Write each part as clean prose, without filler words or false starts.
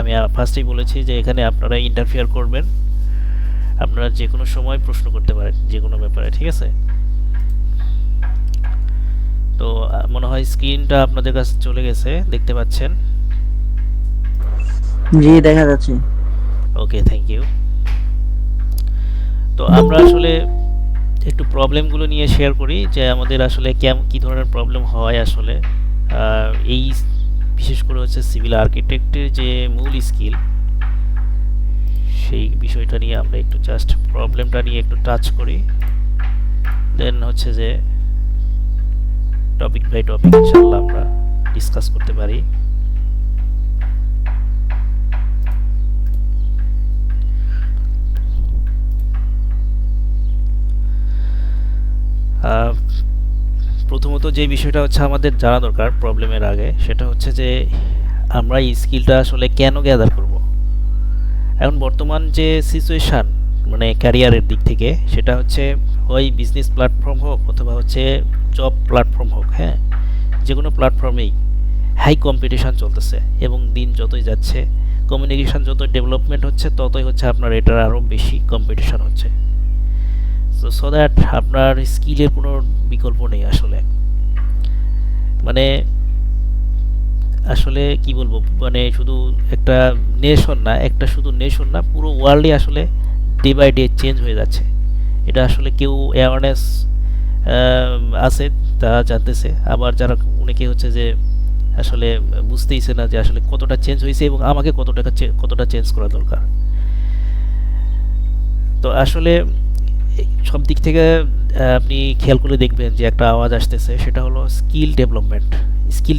আমি ফার্স্টেই বলেছি যে এখানে আপনারা ইন্টারফেয়ার করবেন, আপনারা যে কোনো সময় প্রশ্ন করতে পারেন যে কোনো ব্যাপারে, ঠিক আছে? তো মনে হয় স্ক্রিনটা আপনাদের কাছে চলে গেছে, দেখতে পাচ্ছেন? জি, দেখা যাচ্ছে। ওকে, থ্যাংক ইউ। তো আমরা আসলে একটু প্রবলেমগুলো নিয়ে শেয়ার করি যে আমাদের আসলে কী ধরনের প্রবলেম হয় আসলে। এই বিশেষ করে হচ্ছে সিভিল আর্কিটেক্টের যে মূল স্কিল, সেই বিষয়টা নিয়ে আমরা একটু জাস্ট প্রবলেমটা নিয়ে একটু টাচ করি, দেন হচ্ছে যে টপিক বাই টপিক ইনশাল্লাহ আমরা ডিসকাস করতে পারি। আহ, প্রথমত যে বিষয়টা হচ্ছে আমাদের জানা দরকার প্রবলেমের আগে, সেটা হচ্ছে যে আমরা এই স্কিলটা আসলে কেন গ্যাদার করব। এখন বর্তমান যে সিচুয়েশান, মানে ক্যারিয়ারের দিক থেকে, সেটা হচ্ছে হয় বিজনেস প্ল্যাটফর্ম হোক অথবা হচ্ছে জব প্ল্যাটফর্ম হোক, হ্যাঁ, যে কোনো প্ল্যাটফর্মেই হাই কম্পিটিশান চলতেছে এবং দিন যতই যাচ্ছে কমিউনিকেশান যত ডেভেলপমেন্ট হচ্ছে ততই হচ্ছে আপনার এটার আরও বেশি কম্পিটিশান হচ্ছে। সো দ্যাট আপনার স্কিলের কোনো বিকল্প নেই আসলে। মানে আসলে কি বলবো, মানে শুধু একটা শুধু নেশন না, পুরো ওয়ার্ল্ডই আসলে ডে বাই ডে চেঞ্জ হয়ে যাচ্ছে। এটা আসলে কেউ অ্যাওয়ারনেস আছে, তারা জানতেছে, আবার যারা অনেকে হচ্ছে যে আসলে বুঝতেইছে না যে আসলে কতটা চেঞ্জ হয়েছে এবং আমাকে কতটা চেঞ্জ করা দরকার। তো আসলে সব দিক থেকে আপনি খেয়াল করে দেখবেন যে একটা আওয়াজ আসতেছে, সেটা হলো স্কিল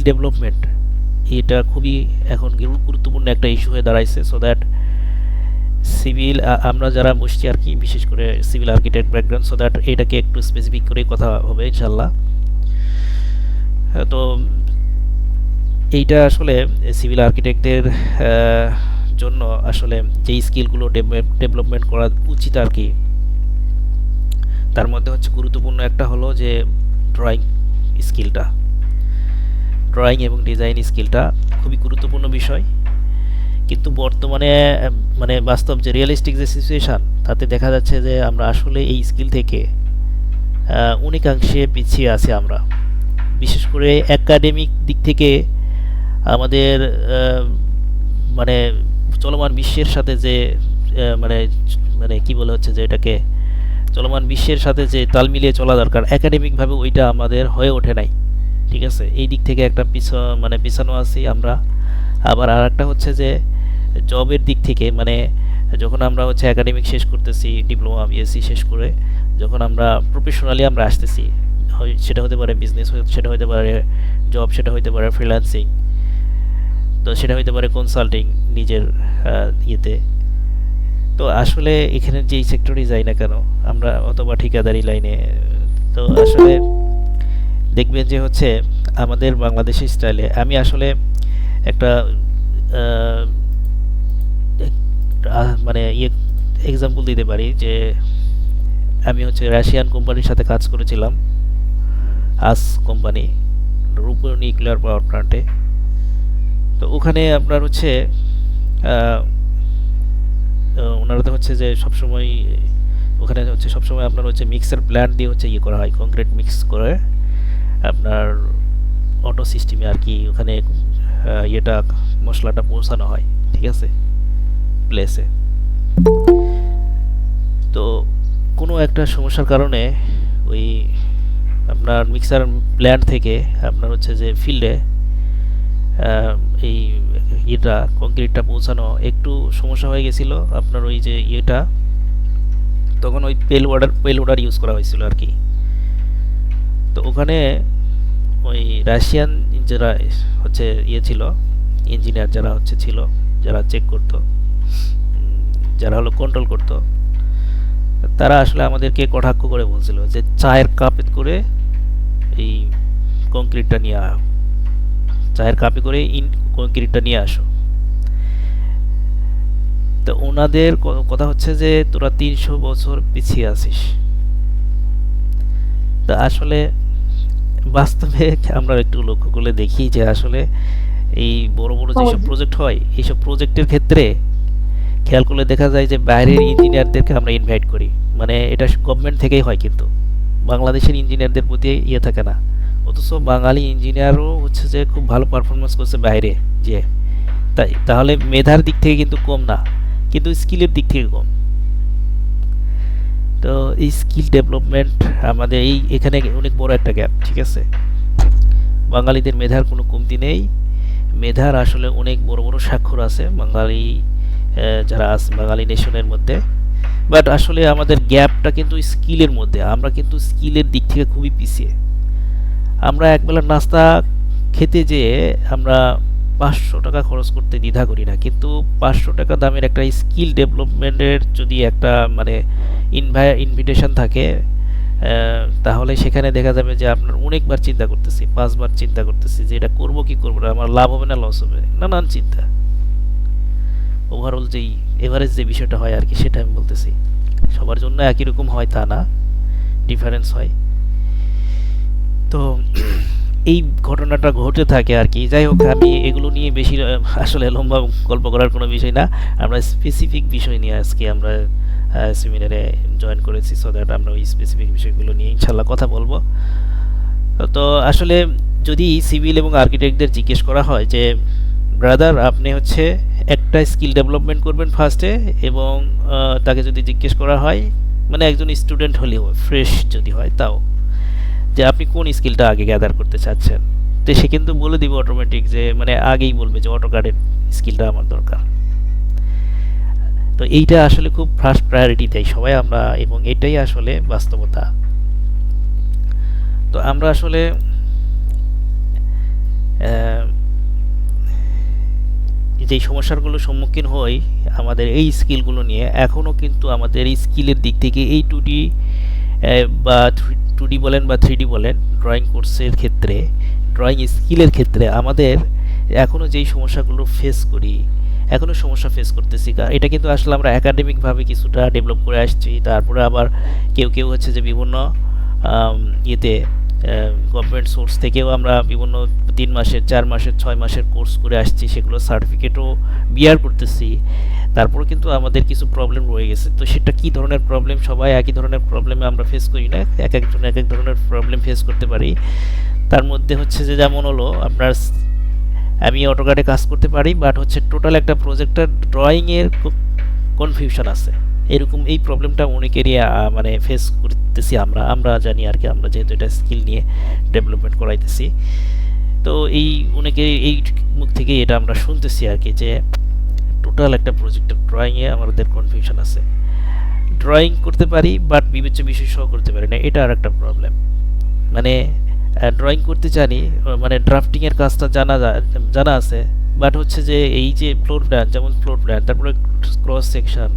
ডেভেলপমেন্ট। এটা খুবই এখন গুরুত্বপূর্ণ একটা ইস্যু হয়ে দাঁড়াইছে। সো দ্যাট আমরা যারা বসছি আর কি, বিশেষ করে civil architect background, so that এটাকে একটু স্পেসিফিক করে কথা হবে ইনশাল্লাহ। তো এইটা আসলে সিভিল আর্কিটেক্টদের জন্য আসলে যেই স্কিলগুলো ডেভেলপমেন্ট করা উচিত আর কি, তার মধ্যে হচ্ছে গুরুত্বপূর্ণ একটা হলো যে ড্রয়িং স্কিলটা। ড্রয়িং এবং ডিজাইন স্কিলটা খুবই গুরুত্বপূর্ণ বিষয়। কিন্তু বর্তমানে মানে বাস্তব যে রিয়েলিস্টিক যে সিচুয়েশান, তাতে দেখা যাচ্ছে যে আমরা আসলে এই স্কিল থেকে অনেকাংশে পিছিয়ে আছি আমরা। বিশেষ করে একাডেমিক দিক থেকে আমাদের মানে চলমান বিশ্বের সাথে যে মানে মানে কি বলে হচ্ছে যে এটাকে, চলমান বিশ্বের সাথে যে তাল মিলিয়ে চলা দরকার, একাডেমিকভাবে ওইটা আমাদের হয়ে ওঠে নাই। ঠিক আছে, এই দিক থেকে একটা পিছানো আছি আমরা। আবার আর একটা হচ্ছে যে জবের দিক থেকে, মানে যখন আমরা হচ্ছে একাডেমিক শেষ করতেছি, ডিপ্লোমা বিএসসি শেষ করে যখন আমরা প্রফেশনালি আমরা আসতেছি, সেটা হতে পারে বিজনেস, সেটা হতে পারে জব, সেটা হতে পারে ফ্রিল্যান্সিং, তো সেটা হতে পারে কনসাল্টিং নিজের ইয়েতে। তো আসলে এখানে যেই সেক্টরেই যাই না কেন আমরা, অথবা ঠিকাদারি লাইনে, তো আসলে দেখবেন যে হচ্ছে আমাদের বাংলাদেশি স্টাইলে আমি আসলে একটা মানে এক্সাম্পল দিতে পারি যে আমি হচ্ছে রাশিয়ান কোম্পানির সাথে কাজ করেছিলাম, আস কোম্পানি, রূপপুর নিউক্লিয়ার পাওয়ার প্ল্যান্টে। তো ওখানে আপনার হচ্ছে ওনারা তো হচ্ছে যে সবসময় ওখানে হচ্ছে সবসময় আপনার হচ্ছে মিক্সার প্ল্যান্ট দিয়ে হচ্ছে করা হয়, কংক্রিট মিক্স করে আপনার অটো সিস্টেমে আর কি ওখানে ইয়েটা মশলাটা পৌঁছানো হয়, ঠিক আছে, প্লেসে। তো কোনো একটা সমস্যার কারণে ওই আপনার মিক্সার প্ল্যান্ট থেকে আপনার হচ্ছে যে ফিল্ডে এই কংক্রিটটা পৌঁছানো একটু সমস্যা হয়ে গেছিলো আপনার ওই যে তখন ওই পেল ওয়াটার ইউজ করা হয়েছিল আর কি। তো ওখানে ওই রাশিয়ান যারা হচ্ছে ছিল, ইঞ্জিনিয়ার যারা হচ্ছে ছিল, যারা চেক করতো, যারা হলো কন্ট্রোল করতো, তারা আসলে আমাদেরকে কটাক্ষ করে বলছিল যে চায়ের কাপে করে এই কংক্রিটটা নিয়ে চায়ের কাপে করে কংক্রিটটা নিয়ে আসো। তো ওনাদের কথা হচ্ছে যে তোরা 300 বছর পিছিয়ে আছিস। তা আসলে বাস্তবে আমরা একটু লক্ষ্য করলে দেখি যে আসলে এই বড় বড় हाँ যেসব जी। প্রজেক্ট হয় এইসব প্রজেক্টের ক্ষেত্রে খেয়াল করলে দেখা যায় যে বাইরের ইঞ্জিনিয়ারদেরকে আমরা ইনভাইট করি, মানে এটা গভর্নমেন্ট থেকেই হয়, কিন্তু বাংলাদেশের ইঞ্জিনিয়ারদের প্রতি ইয়ে থাকে না। অথচ বাঙালি ইঞ্জিনিয়ারও হচ্ছে যে খুব ভালো পারফরমেন্স করছে বাইরে, যে তাই তাহলে মেধার দিক থেকে কিন্তু কম না, কিন্তু স্কিলের দিক থেকে কম। তো এই স্কিল ডেভেলপমেন্ট আমাদের এই এখানে অনেক বড় একটা গ্যাপ, ঠিক আছে। বাঙালিদের মেধার কোনো কমতি নেই, মেধার আসলে অনেক বড় বড় স্বাক্ষর আছে বাঙালি, যারা আছে বাঙালি নেশনের মধ্যে। বাট আসলে আমাদের গ্যাপটা কিন্তু স্কিলের মধ্যে, আমরা কিন্তু স্কিলের দিক থেকে খুবই পিছিয়ে। আমরা একবেলা নাস্তা খেতে যেয়ে আমরা 500 টাকা খরচ করতে দ্বিধা করি না, কিন্তু 500 টাকা দামের একটা স্কিল ডেভেলপমেন্টের যদি একটা মানে ইনভিটেশন থাকে, তাহলে সেখানে দেখা যাবে যে আপনার অনেকবার চিন্তা করতেছি, 5বার চিন্তা করতেছি যে এটা করবো কি করবো না, আমার লাভ হবে না লস হবে, নানান চিন্তা। ওভারঅল যেই এভারেজ যে বিষয়টা হয় আর কি, সেটা আমি বলতেছি। সবার জন্য একই রকম হয় তা না, ডিফারেন্স হয়। তো এই ঘটনাটা ঘটে থাকে আর কি। যাই হোক, আমি এগুলো নিয়ে বেশি আসলে লম্বা গল্প করার কোনো বিষয় না। আমরা স্পেসিফিক বিষয় নিয়ে আজকে আমরা সেমিনারে জয়েন করেছি, সো দ্যাট আমরা ওই স্পেসিফিক বিষয়গুলো নিয়ে ইনশাল্লাহ কথা বলবো। তো আসলে যদি সিভিল এবং আর্কিটেক্টদের জিজ্ঞেস করা হয় যে ব্রাদার আপনি হচ্ছে একটা স্কিল ডেভেলপমেন্ট করবেন ফার্স্টে, এবং তাকে যদি জিজ্ঞেস করা হয়, মানে একজন স্টুডেন্ট হলেও ফ্রেশ যদি হয় তাও, যে আপনি কোন স্কিলটা আগে গ্যাদার করতে চাচ্ছেন, তো সে কিন্তু বলে দিবে অটোমেটিক, যে মানে আগেই বলবে যে অটোক্যাডের স্কিলটা আমার দরকার। তো এইটা আসলে খুব ফার্স্ট প্রায়োরিটি দেয় সবাই আমরা, এবং এটাই আসলে বাস্তবতা। তো আমরা আসলে যেই সমস্যাগুলোর সম্মুখীন হই আমাদের এই স্কিলগুলো নিয়ে, এখনও কিন্তু আমাদের এই স্কিলের দিক থেকে এই 2D বা 2D বলেন বা 3D বলেন, ড্রয়িং কোর্সের ক্ষেত্রে, ড্রয়িং স্কিলের ক্ষেত্রে আমাদের এখনও যেই সমস্যাগুলো ফেস করি, এখনও সমস্যা ফেস করতেছি। এটা কিন্তু আসলে আমরা একাডেমিকভাবে কিছুটা ডেভেলপ করে আসছি, তারপরে আবার কেউ কেউ হচ্ছে যে বিভিন্ন ইয়েতে গভর্নমেন্ট সোর্স থেকেও আমরা বিভিন্ন 3 মাসের 4 মাসের 6 মাসের কোর্স করে আসছি, সেগুলো সার্টিফিকেটও বিয়ার করতেছি। তারপরে কিন্তু আমাদের কিছু প্রবলেম রয়ে গেছে। তো সেটা কী ধরনের প্রবলেম, সবাই একই ধরনের প্রবলেমে আমরা ফেস করি না, এক একজন এক এক ধরনের প্রবলেম ফেস করতে পারি। তার মধ্যে হচ্ছে যে যেমন হলো আপনার, আমি অটোক্যাডে কাজ করতে পারি, বাট হচ্ছে টোটাল একটা প্রজেক্টের ড্রয়িংয়ের কনফিউশন আছে, এরকম এই প্রবলেমটা অনেকেরই মানে ফেস করতেছি আমরা, আমরা জানি আর কি, আমরা যেহেতু এটা স্কিল নিয়ে ডেভেলপমেন্ট করাইতেছি। তো এই অনেকে এই মুখ থেকে এটা আমরা শুনতেছি আর কি, যে টোটাল একটা প্রজেক্টের ড্রয়িংয়ে আমাদের কনফিউশন আছে, ড্রয়িং করতে পারি বাট বিবেচ্য বিষয় সহ করতে পারি না, এটা আর একটা প্রবলেম। মানে ড্রয়িং করতে জানি, মানে ড্রাফটিংয়ের কাজটা জানা আছে, বাট হচ্ছে যে এই যে ফ্লোর প্ল্যান, যেমন ফ্লোর প্ল্যান, তারপরে ক্রস সেকশন,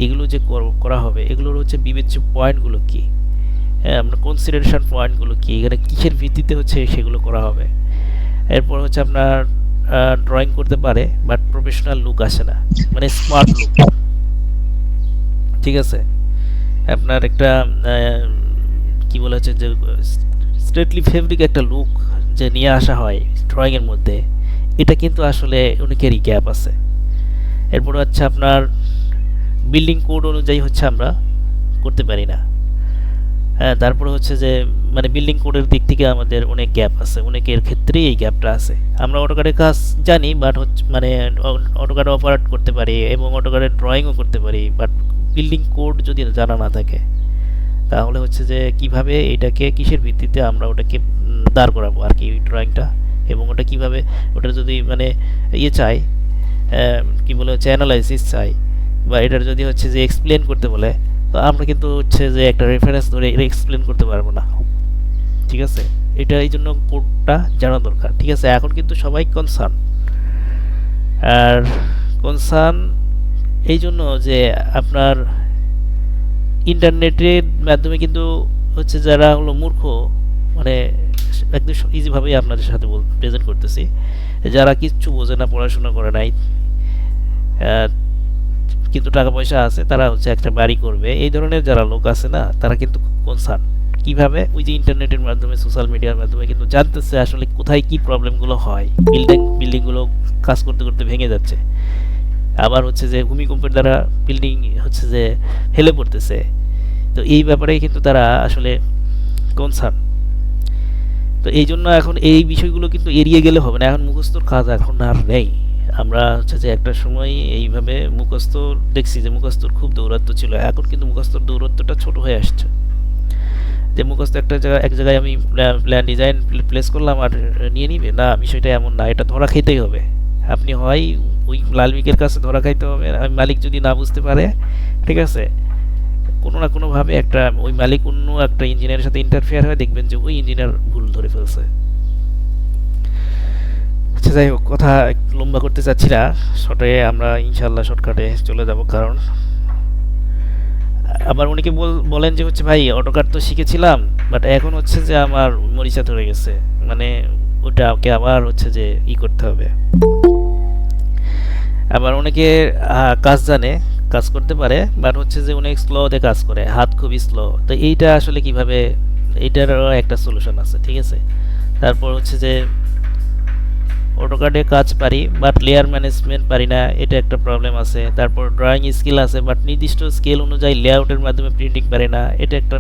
এগুলো যে করা হবে, এগুলোর হচ্ছে বিবেচ্য পয়েন্টগুলো কী, হ্যাঁ আমরা কনসিডারেশন পয়েন্টগুলো কী, এখানে কিসের ভিত্তিতে হচ্ছে সেগুলো করা হবে। এরপর হচ্ছে আপনার ড্রয়িং করতে পারে বাট প্রফেশনাল লুক আসে না, মানে স্মার্ট লুক, ঠিক আছে। আপনার একটা কি বলা হচ্ছে যে স্ট্রেটলি ফেব্রিক একটা লুক যে নিয়ে আসা হয় ড্রয়িংয়ের মধ্যে, এটা কিন্তু আসলে অনেকেরই গ্যাপ আছে। এরপরে হচ্ছে আপনার বিল্ডিং কোড অনুযায়ী হচ্ছে আমরা করতে পারি না। হ্যাঁ, তারপরে হচ্ছে যে মানে বিল্ডিং কোডের দিক থেকে আমাদের অনেক গ্যাপ আছে, অনেকের ক্ষেত্রেই এই গ্যাপটা আছে। আমরা অটোক্যাডের কাজ জানি, বাট হচ্ছে মানে অটোক্যাড অপারেট করতে পারি এবং অটোক্যাডের ড্রয়িংও করতে পারি, বাট বিল্ডিং কোড যদি জানা না থাকে, তাহলে হচ্ছে যে কিভাবে এটাকে কিসের ভিত্তিতে আমরা ওটাকে দাঁড় করাবো আর কি ওই ড্রয়িংটা, এবং ওটা কিভাবে, ওটা যদি মানে ইয়ে চাই, কি বলে হচ্ছে অ্যানালাইসিস চাই, বা এটার যদি হচ্ছে যে এক্সপ্লেন করতে বলে, তো আমরা কিন্তু হচ্ছে যে একটা রেফারেন্স ধরে এটা এক্সপ্লেন করতে পারবো না, ঠিক আছে। এটা এই জন্য কোডটা জানা দরকার, ঠিক আছে। এখন কিন্তু সবাই কনসার্ন, আর কনসার্ন এই জন্য যে আপনার ইন্টারনেটের মাধ্যমে কিন্তু হচ্ছে যারা হলো মূর্খ, মানে একদম ইজিভাবেই আপনাদের সাথে প্রেজেন্ট করতেছি, যারা কিচ্ছু বোঝে না, পড়াশোনা করে নাই, কিন্তু টাকা পয়সা আছে, তারা হচ্ছে একটা বাড়ি করবে, এই ধরনের যারা লোক আছে না, তারা কিন্তু কনসার্ন কিভাবে? ওই যে ইন্টারনেটের মাধ্যমে, সোশ্যাল মিডিয়ার মাধ্যমে কিন্তু জানতেছে আসলে কোথায় কি প্রবলেমগুলো হয়। বিল্ডিংগুলো কাজ করতে করতে ভেঙে যাচ্ছে, আবার হচ্ছে যে ভূমিকম্পের দ্বারা বিল্ডিং হচ্ছে যে হেলে পড়তেছে। তো এই ব্যাপারে কিন্তু তারা আসলে কনসার্ন। তো এই জন্য এখন এই বিষয়গুলো কিন্তু এড়িয়ে গেলে হবে না, এখন মুখস্থর কাজ এখন আর নেই। আমরা হচ্ছে যে একটা সময় এইভাবে মুখস্থ দেখছি যে মুখস্থর খুব দৌরাত্ম্য ছিল, এখন কিন্তু মুখস্থর দৌরাত্ম্যটা ছোট হয়ে আসছে। যে মুখস্থ এক জায়গায় আমি প্ল্যান ডিজাইন প্লেস করলাম আর নিয়ে নিবে না, বিষয়টা এমন না, এটা ধরা খেতেই হবে। আপনি হয় ওই লালমিকের কাছে ধরা খাইতে হবে, মালিক যদি না বুঝতে পারে, ঠিক আছে, কোনো না কোনোভাবে একটা ওই মালিক অন্য একটা ইঞ্জিনিয়ারের সাথে ইন্টারফেয়ার হয়ে দেখবেন যে ওই ইঞ্জিনিয়ার ভুল ধরে ফেলছে। আচ্ছা, যাই হোক, কথা একটু লম্বা করতে চাচ্ছি না, শর্টে আমরা ইনশাল্লাহ শর্টকাটে চলে যাব। কারণ আবার অনেকে বলেন যে হচ্ছে ভাই অটোকার তো শিখেছিলাম, বাট এখন হচ্ছে যে আমার মরিচা ধরে গেছে, মানে ওকে আবার হচ্ছে যে করতে হবে। আবার অনেকে কাজ জানে, কাজ করতে পারে, বাট হচ্ছে যে অনেক স্লোতে কাজ করে, হাত খুবই স্লো। তো এইটা আসলে কিভাবে, এইটারও একটা সলিউশন আছে, ঠিক আছে। তারপর হচ্ছে যে অটোকাডে কাজ পারি বাট লেয়ার ম্যানেজমেন্ট পারি না, এটা একটা প্রবলেম আছে। তারপর ড্রয়িং স্কিল আছে বাট নির্দিষ্ট স্কেল অনুযায়ী লেআউটের মাধ্যমে প্রিন্টিং পারি না, এটা একটা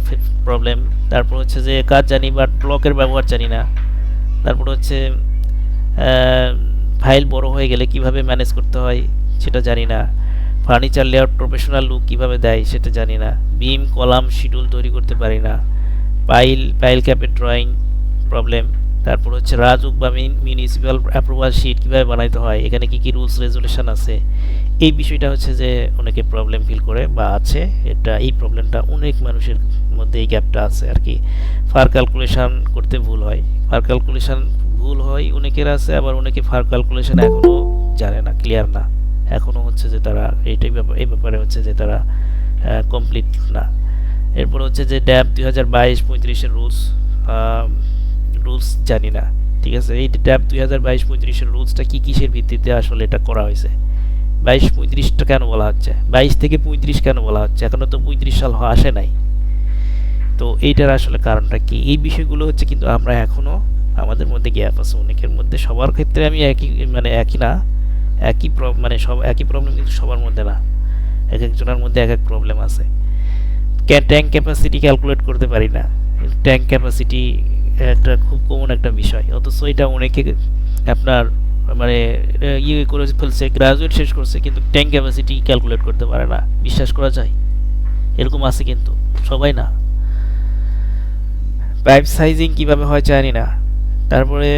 প্রবলেম। তারপর হচ্ছে যে কাজ জানি বাট ব্লকের ব্যবহার জানি না। তারপর হচ্ছে ফাইল বড় হয়ে গেলে কিভাবে ম্যানেজ করতে হয় সেটা জানি না। ফার্নিচার লেআউট প্রফেশনাল লুক কিভাবে দেয় সেটা জানি না। বিম কলাম শিডিউল তৈরি করতে পারি না। পাইল ক্যাপের ড্রয়িং প্রবলেম। তারপর হচ্ছে রাজউক বা মিউনিসিপ্যাল অ্যাপ্রুভাল শিট কীভাবে বানাইতে হয়, এখানে কী কী রুলস রেজুলেশন আছে, এই বিষয়টা হচ্ছে যে অনেকে প্রবলেম ফিল করে বা আছে। এই প্রবলেমটা অনেক মানুষের মধ্যে এই গ্যাপটা আছে আর কি। ফার ক্যালকুলেশন করতে ভুল হয়, অনেকের আছে, আবার অনেকে ফার ক্যালকুলেশন এখনও জানে না, ক্লিয়ার না, এখনও হচ্ছে যে তারা এই ব্যাপারে হচ্ছে যে তারা কমপ্লিট না। এরপর হচ্ছে যে ড্যাব 2022-35-এর রুলস জানি না, ঠিক আছে। এই ড্যাব 2022-35-এর রুলসটা কী কিসের ভিত্তিতে আসলে এটা করা হয়েছে, 22-35টা কেন বলা হচ্ছে, 22 থেকে 35 কেন বলা হচ্ছে, এখনও তো 35 সাল আসে নাই। তো এইটার আসলে কারণটা কি, এই বিষয়গুলো হচ্ছে কিন্তু আমরা এখনও আমাদের মধ্যে গ্যাপ আছে অনেকের মধ্যে। সবার ক্ষেত্রে আমি একই না, সব একই প্রবলেম কিন্তু সবার মধ্যে না, এক একজনের মধ্যে এক এক প্রবলেম আছে। ট্যাঙ্ক ক্যাপাসিটি ক্যালকুলেট করতে পারি না, ট্যাঙ্ক ক্যাপাসিটি একটা খুব কমন একটা বিষয়, অথচ এটা অনেকে আপনার করে ফেলছে, গ্রাজুয়েট শেষ করছে কিন্তু ট্যাঙ্ক ক্যাপাসিটি ক্যালকুলেট করতে পারে না। বিশ্বাস করা যায়? এরকম আছে কিন্তু, সবাই না। পাইপ সাইজিং কিভাবে হয় জানি না। তারপরে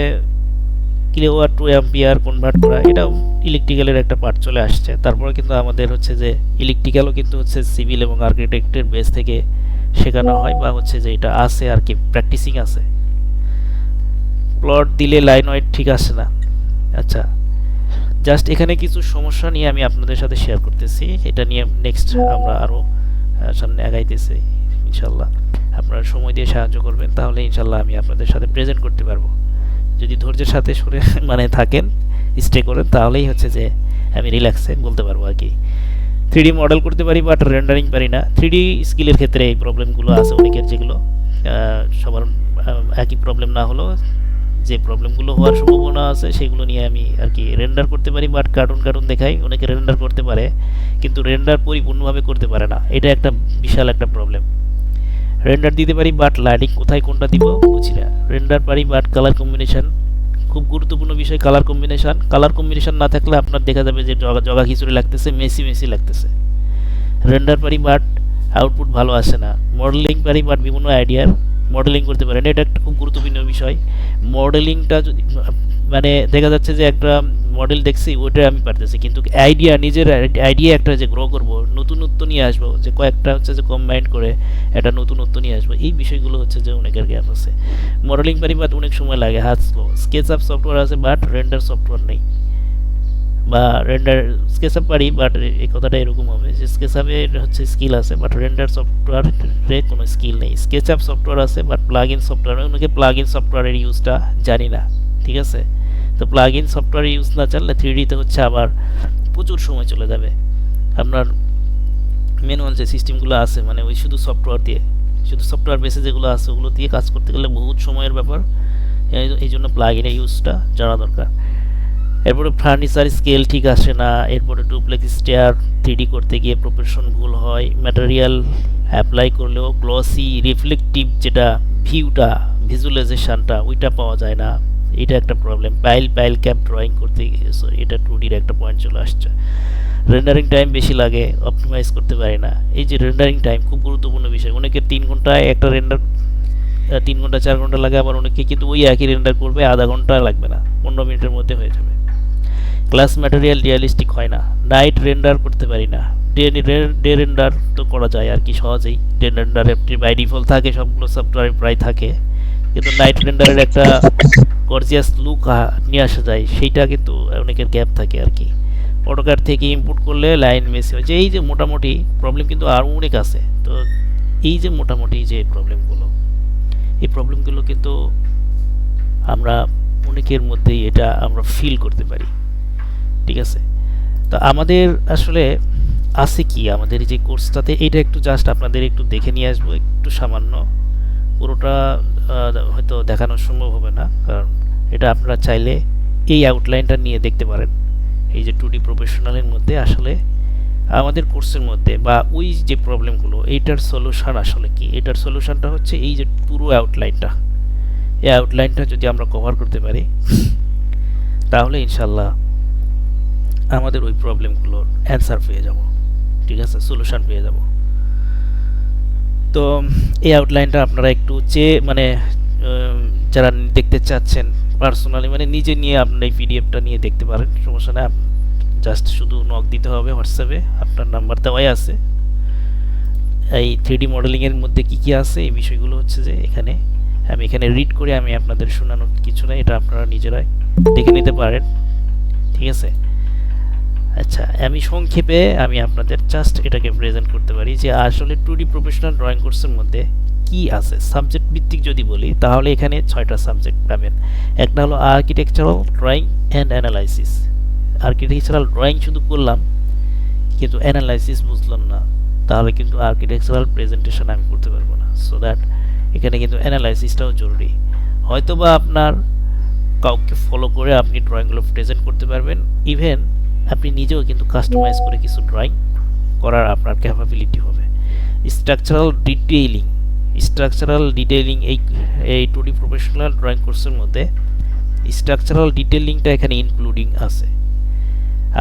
কিলোওয়াট টু অ্যাম্পিয়ার কনভার্ট করা, এটাও ইলেকট্রিক্যালের একটা পার্ট চলে আসছে। তারপরে কিন্তু আমাদের হচ্ছে যে ইলেকট্রিক্যালও কিন্তু হচ্ছে সিভিল এবং আর্কিটেক্টের বেস থেকে শেখানো হয়, বা হচ্ছে যে এটা আছে আর কি, প্র্যাকটিসিং আছে। প্লট দিলে লাইন ওয়াইড ঠিক আসে না। আচ্ছা, জাস্ট এখানে কিছু সমস্যা নিয়ে আমি আপনাদের সাথে শেয়ার করতেছি, এটা নিয়ে নেক্সট আমরা আরও সামনে আগাইতেছি ইনশাল্লাহ। আপনারা সময় দিয়ে সাহায্য করবেন, তাহলে ইনশাল্লাহ আমি আপনাদের সাথে প্রেজেন্ট করতে পারবো। যদি ধৈর্যের সাথে শুনে থাকেন, স্টে করেন, তাহলেই হচ্ছে যে আমি রিল্যাক্সে বলতে পারবো আর কি। 3D মডেল করতে পারি বাট রেন্ডারিং পারি না। 3D স্কিলের ক্ষেত্রে এই প্রবলেমগুলো আছে অনেকের, যেগুলো সবার একই প্রবলেম না হলেও যে প্রবলেমগুলো হওয়ার সম্ভাবনা আছে সেগুলো নিয়ে আমি আর কি। রেন্ডার করতে পারি বাট কার্টুন দেখাই, অনেকে রেন্ডার করতে পারে কিন্তু রেন্ডার পরিপূর্ণভাবে করতে পারে না, এটা একটা বিশাল একটা প্রবলেম। রেন্ডার দিতে পারি বাট লাইটিং কোথায় কোনটা দিব বুঝি না। রেন্ডার পারি বাট কালার কম্বিনেশন, খুব গুরুত্বপূর্ণ বিষয় কালার কম্বিনেশন না থাকলে আপনার দেখা যাবে যে জগা খিচুড়ি লাগতেছে, মেসি লাগতেছে। রেন্ডার পারি বাট আউটপুট ভালো আসে না। মডেলিং পারি বাট বিভিন্ন আইডিয়ার মডেলিং করতে পারেন, এটা একটা খুব গুরুত্বপূর্ণ বিষয়। মডেলিংটা যদি দেখা যাচ্ছে যে একটা মডেল দেখছি ওটা আমি পারতেছি, কিন্তু নিজের আইডিয়া একটা যে গ্রো করবো, নতুনত্ব নিয়ে আসবো, যে কয়েকটা হচ্ছে যে কম্বাইন্ড করে একটা নতুনত্ব নিয়ে আসবো, এই বিষয়গুলো হচ্ছে যে অনেকের গ্যাপ আছে। মডেলিং পারি বাট অনেক সময় লাগে, হাত স্লো। স্কেচআপ সফটওয়্যার আছে বাট রেন্ডার সফটওয়্যার নেই, বা স্কেচআপ পারি বাট এই কথাটা এরকম হবে যে স্কেচআপের হচ্ছে স্কিল আছে বাট রেন্ডার সফটওয়্যারে কোনো স্কিল নেই। স্কেচআপ সফটওয়্যার আছে বাট প্লাগ ইন সফটওয়্যার, অনেকে প্লাগ ইন সফটওয়্যারের ইউজটা জানি না, ঠিক আছে। তো প্লাগ ইন সফটওয়্যার ইউজ না জানলে 3Dতে হচ্ছে আবার প্রচুর সময় চলে যাবে। আপনার ম্যানুয়াল যে সিস্টেমগুলো আছে ওই শুধু সফটওয়্যার দিয়ে শুধু সফটওয়্যার বেসে যেগুলো আছে ওগুলো দিয়ে কাজ করতে গেলে বহুত সময়ের ব্যাপার। এই জন্য প্লাগ ইনের ইউজটা জানা দরকার। এরপরে ফার্নিচার স্কেল ঠিক আসে না, এরপরে ডুপ্লেক্স স্টেয়ার 3D করতে গিয়ে প্রপোর্শন ভুল হয়, ম্যাটেরিয়াল অ্যাপ্লাই করলেও গ্লসি রিফ্লেকটিভ যেটা ভিউটা ভিজুয়ালাইজেশনটা ওইটা পাওয়া যায় না, এটা একটা প্রবলেম। পাইল ক্যাপ ড্রয়িং করতে গিয়ে সরি এটা 2Dর একটা পয়েন্ট চলে আসছে। রেন্ডারিং টাইম বেশি লাগে, অপটিমাইজ করতে পারি না। এই যে রেন্ডারিং টাইম খুব গুরুত্বপূর্ণ বিষয়, অনেকে 3 ঘন্টায় একটা রেন্ডার 3 ঘন্টা 4 ঘন্টা লাগে, আবার অনেকে কিন্তু ওই একই রেন্ডার করবে আধা ঘন্টা লাগবে না, 15 মিনিটের মধ্যে হয়ে যাবে। ক্লাস ম্যাটেরিয়াল রিয়ালিস্টিক হয় না, নাইট রেন্ডার করতে পারি না। ডে রেন্ডার তো করা যায় আর কি সহজেই, ডে রেন্ডারে বাই ডিফল্ট থাকে, সবগুলো সফটওয়্যারে প্রায় থাকে, কিন্তু নাইট রেন্ডারের একটা গর্জিয়াস লুক নিয়ে আসা যায়, সেইটা কিন্তু অনেকের গ্যাপ থাকে আর কি। অটোক্যাড থেকে ইনপুট করলে লাইন মিস হয়, যে এই যে মোটামুটি প্রবলেম কিন্তু আরও অনেক আছে। তো এই যে মোটামুটি যে প্রবলেমগুলো, এই প্রবলেমগুলো কিন্তু আমরা অনেকের মধ্যেই এটা আমরা ফিল করতে পারি, ঠিক আছে। তো আমাদের আসলে আছে কি আমাদের যে কোর্সটাতে, এটা একটু জাস্ট আপনাদের একটু দেখে নিয়ে আসবো, একটু সামান্য, পুরোটা হয়তো দেখানো সম্ভব হবে না, কারণ এটা আপনারা চাইলে এই আউটলাইনটা নিয়ে দেখতে পারেন। এই যে 2D প্রফেশনালের মধ্যে আসলে আমাদের কোর্সের মধ্যে বা ওই যে প্রবলেমগুলো, এইটার সলিউশন আসলে কি, এটার সলিউশনটা হচ্ছে এই যে পুরো আউটলাইনটা, এই আউটলাইনটা যদি আমরা কভার করতে পারি তাহলে ইনশাল্লাহ আমাদের ওই প্রবলেমগুলোর অ্যান্সার পেয়ে যাব, ঠিক আছে, সলিউশন পেয়ে যাব। তো এই আউটলাইনটা আপনারা একটু মানে যারা দেখতে চাচ্ছেন পার্সোনালি, মানে নিজে নিয়ে আপনি এই পিডিএফটা নিয়ে দেখতে পারেন, সমস্যা নেই। জাস্ট শুধু নক দিতে হবে হোয়াটসঅ্যাপে, আপনার নাম্বার দেওয়াই আছে। এই 3D মডেলিংয়ের মধ্যে কি কি আছে এই বিষয়গুলো হচ্ছে যে আমি এখানে রিড করে আমি আপনাদের শোনানোর কিছু না, এটা আপনারা নিজেরাই দেখে নিতে পারেন, ঠিক আছে। আচ্ছা, আমি সংক্ষেপে আমি আপনাদের জাস্ট এটাকে প্রেজেন্ট করতে পারি যে আসলে 2D প্রফেশনাল ড্রয়িং কোর্সের মধ্যে কি আছে। সাবজেক্ট ভিত্তিক যদি বলি তাহলে এখানে 6টা সাবজেক্ট পাবেন। একটা হলো architectural drawing and analysis. Architectural drawing শুধু করলাম কিন্তু অ্যানালাইসিস বুঝলাম না, তাহলে কিন্তু আর্কিটেকচারাল প্রেজেন্টেশন আমি করতে পারবো না। সো দ্যাট এখানে কিন্তু অ্যানালাইসিসটাও জরুরি। হয়তো বা আপনার কাউকে ফলো করে আপনি ড্রয়িংগুলো প্রেজেন্ট করতে পারবেন, ইভেন আপনি নিজেও কিন্তু কাস্টমাইজ করে কিছু ড্রয়িং করার আপনার ক্যাপাবিলিটি হবে। স্ট্রাকচারাল ডিটেইলিং এই 2D প্রফেশনাল ড্রয়িং কোর্সের মধ্যে স্ট্রাকচারাল ডিটেইলিংটা এখানে ইনক্লুডিং আছে।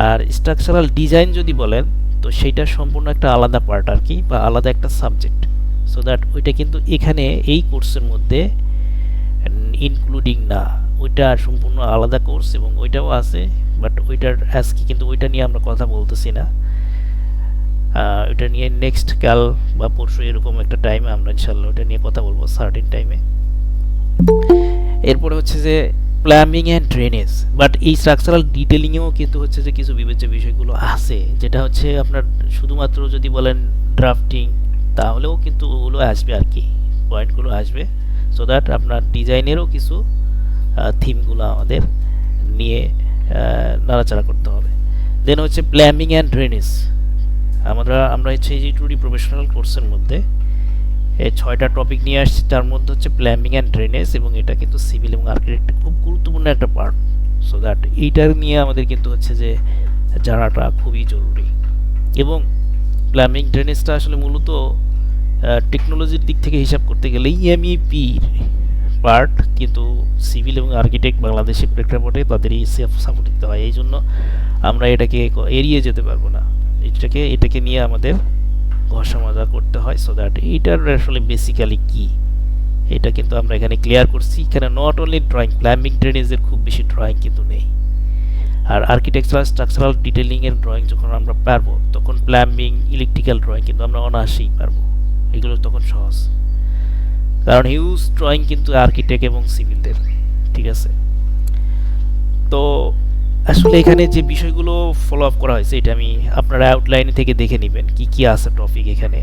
আর স্ট্রাকচারাল ডিজাইন যদি বলেন তো সেইটা সম্পূর্ণ একটা আলাদা পার্ট আর কি, বা আলাদা একটা সাবজেক্ট। সো দ্যাট ওইটা কিন্তু এখানে এই কোর্সের মধ্যে ইনক্লুডিং না, ওইটা সম্পূর্ণ আলাদা কোর্স এবং ওইটাও আছে, বাট ওইটার আজকে কিন্তু ওইটা নিয়ে আমরা কথা বলতেছি না। ওইটা নিয়ে নেক্সট কাল বা পরশু এরকম একটা টাইমে আমরা ইনশাল্লাহ ওইটা নিয়ে কথা বলবো, সার্টেন টাইমে। এরপরে হচ্ছে যে প্ল্যাম্বিং অ্যান্ড ড্রেনেজ, বাট এই স্ট্রাকচারাল ডিটেলিংয়েও কিন্তু হচ্ছে যে কিছু বিবেচ্য বিষয়গুলো আছে, যেটা হচ্ছে আপনার শুধুমাত্র যদি বলেন ড্রাফটিং তাহলেও কিন্তু ওগুলো আসবে আর কি, পয়েন্টগুলো আসবে। সো দ্যাট আপনার ডিজাইনেরও কিছু থিমগুলো আমাদের নিয়ে নাড়াচাড়া করতে হবে। দেন হচ্ছে প্ল্যাম্বিং অ্যান্ড ড্রেনেজ, আমরা হচ্ছে এই যে 2D প্রফেশনাল কোর্সের মধ্যে এই 6টা টপিক নিয়ে আসছি, তার মধ্যে হচ্ছে প্ল্যাম্বিং অ্যান্ড ড্রেনেজ, এবং এটা কিন্তু সিভিল এবং আর্কিটেক্ট খুব গুরুত্বপূর্ণ একটা পার্ট। সো দ্যাট এইটার নিয়ে আমাদের কিন্তু হচ্ছে যে জানাটা খুবই জরুরি। এবং প্ল্যাম্বিং ড্রেনেজটা আসলে মূলত টেকনোলজির দিক থেকে হিসাব করতে গেলে ইএমইপির পার্ট, কিন্তু সিভিল এবং আর্কিটেক্ট বাংলাদেশের প্রেক্ষাপটে তাদের এই সাপোর্ট দিতে হয়, এই জন্য আমরা এটাকে এড়িয়ে যেতে পারবো না, এটাকে নিয়ে আমাদের ঘষা মাজা করতে হয়। সো দ্যাট এইটার আসলে বেসিক্যালি কি এটা কিন্তু আমরা এখানে ক্লিয়ার করছি। এখানে নট অনলি ড্রয়িং, প্ল্যাম্বিং ড্রেনেজের খুব বেশি ড্রয়িং কিন্তু নেই। আর আর্কিটেকচারাল স্ট্রাকচারাল ডিটেলিংয়ের ড্রয়িং যখন আমরা পারবো তখন প্ল্যাম্বিং ইলেকট্রিক্যাল ড্রয়িং কিন্তু আমরা অনায়াসেই পারবো, এগুলো তখন সহজ, কারণ হিউজ ড্রয়িং কিন্তু আর্কিটেক্ট এবং সিভিলদের, ঠিক আছে। তো আসলে এখানে যে বিষয়গুলো ফলো আপ করা হয়েছে এটা আমি আপনারা আউটলাইন থেকে দেখে নেবেন কি কি আছে টপিক। এখানে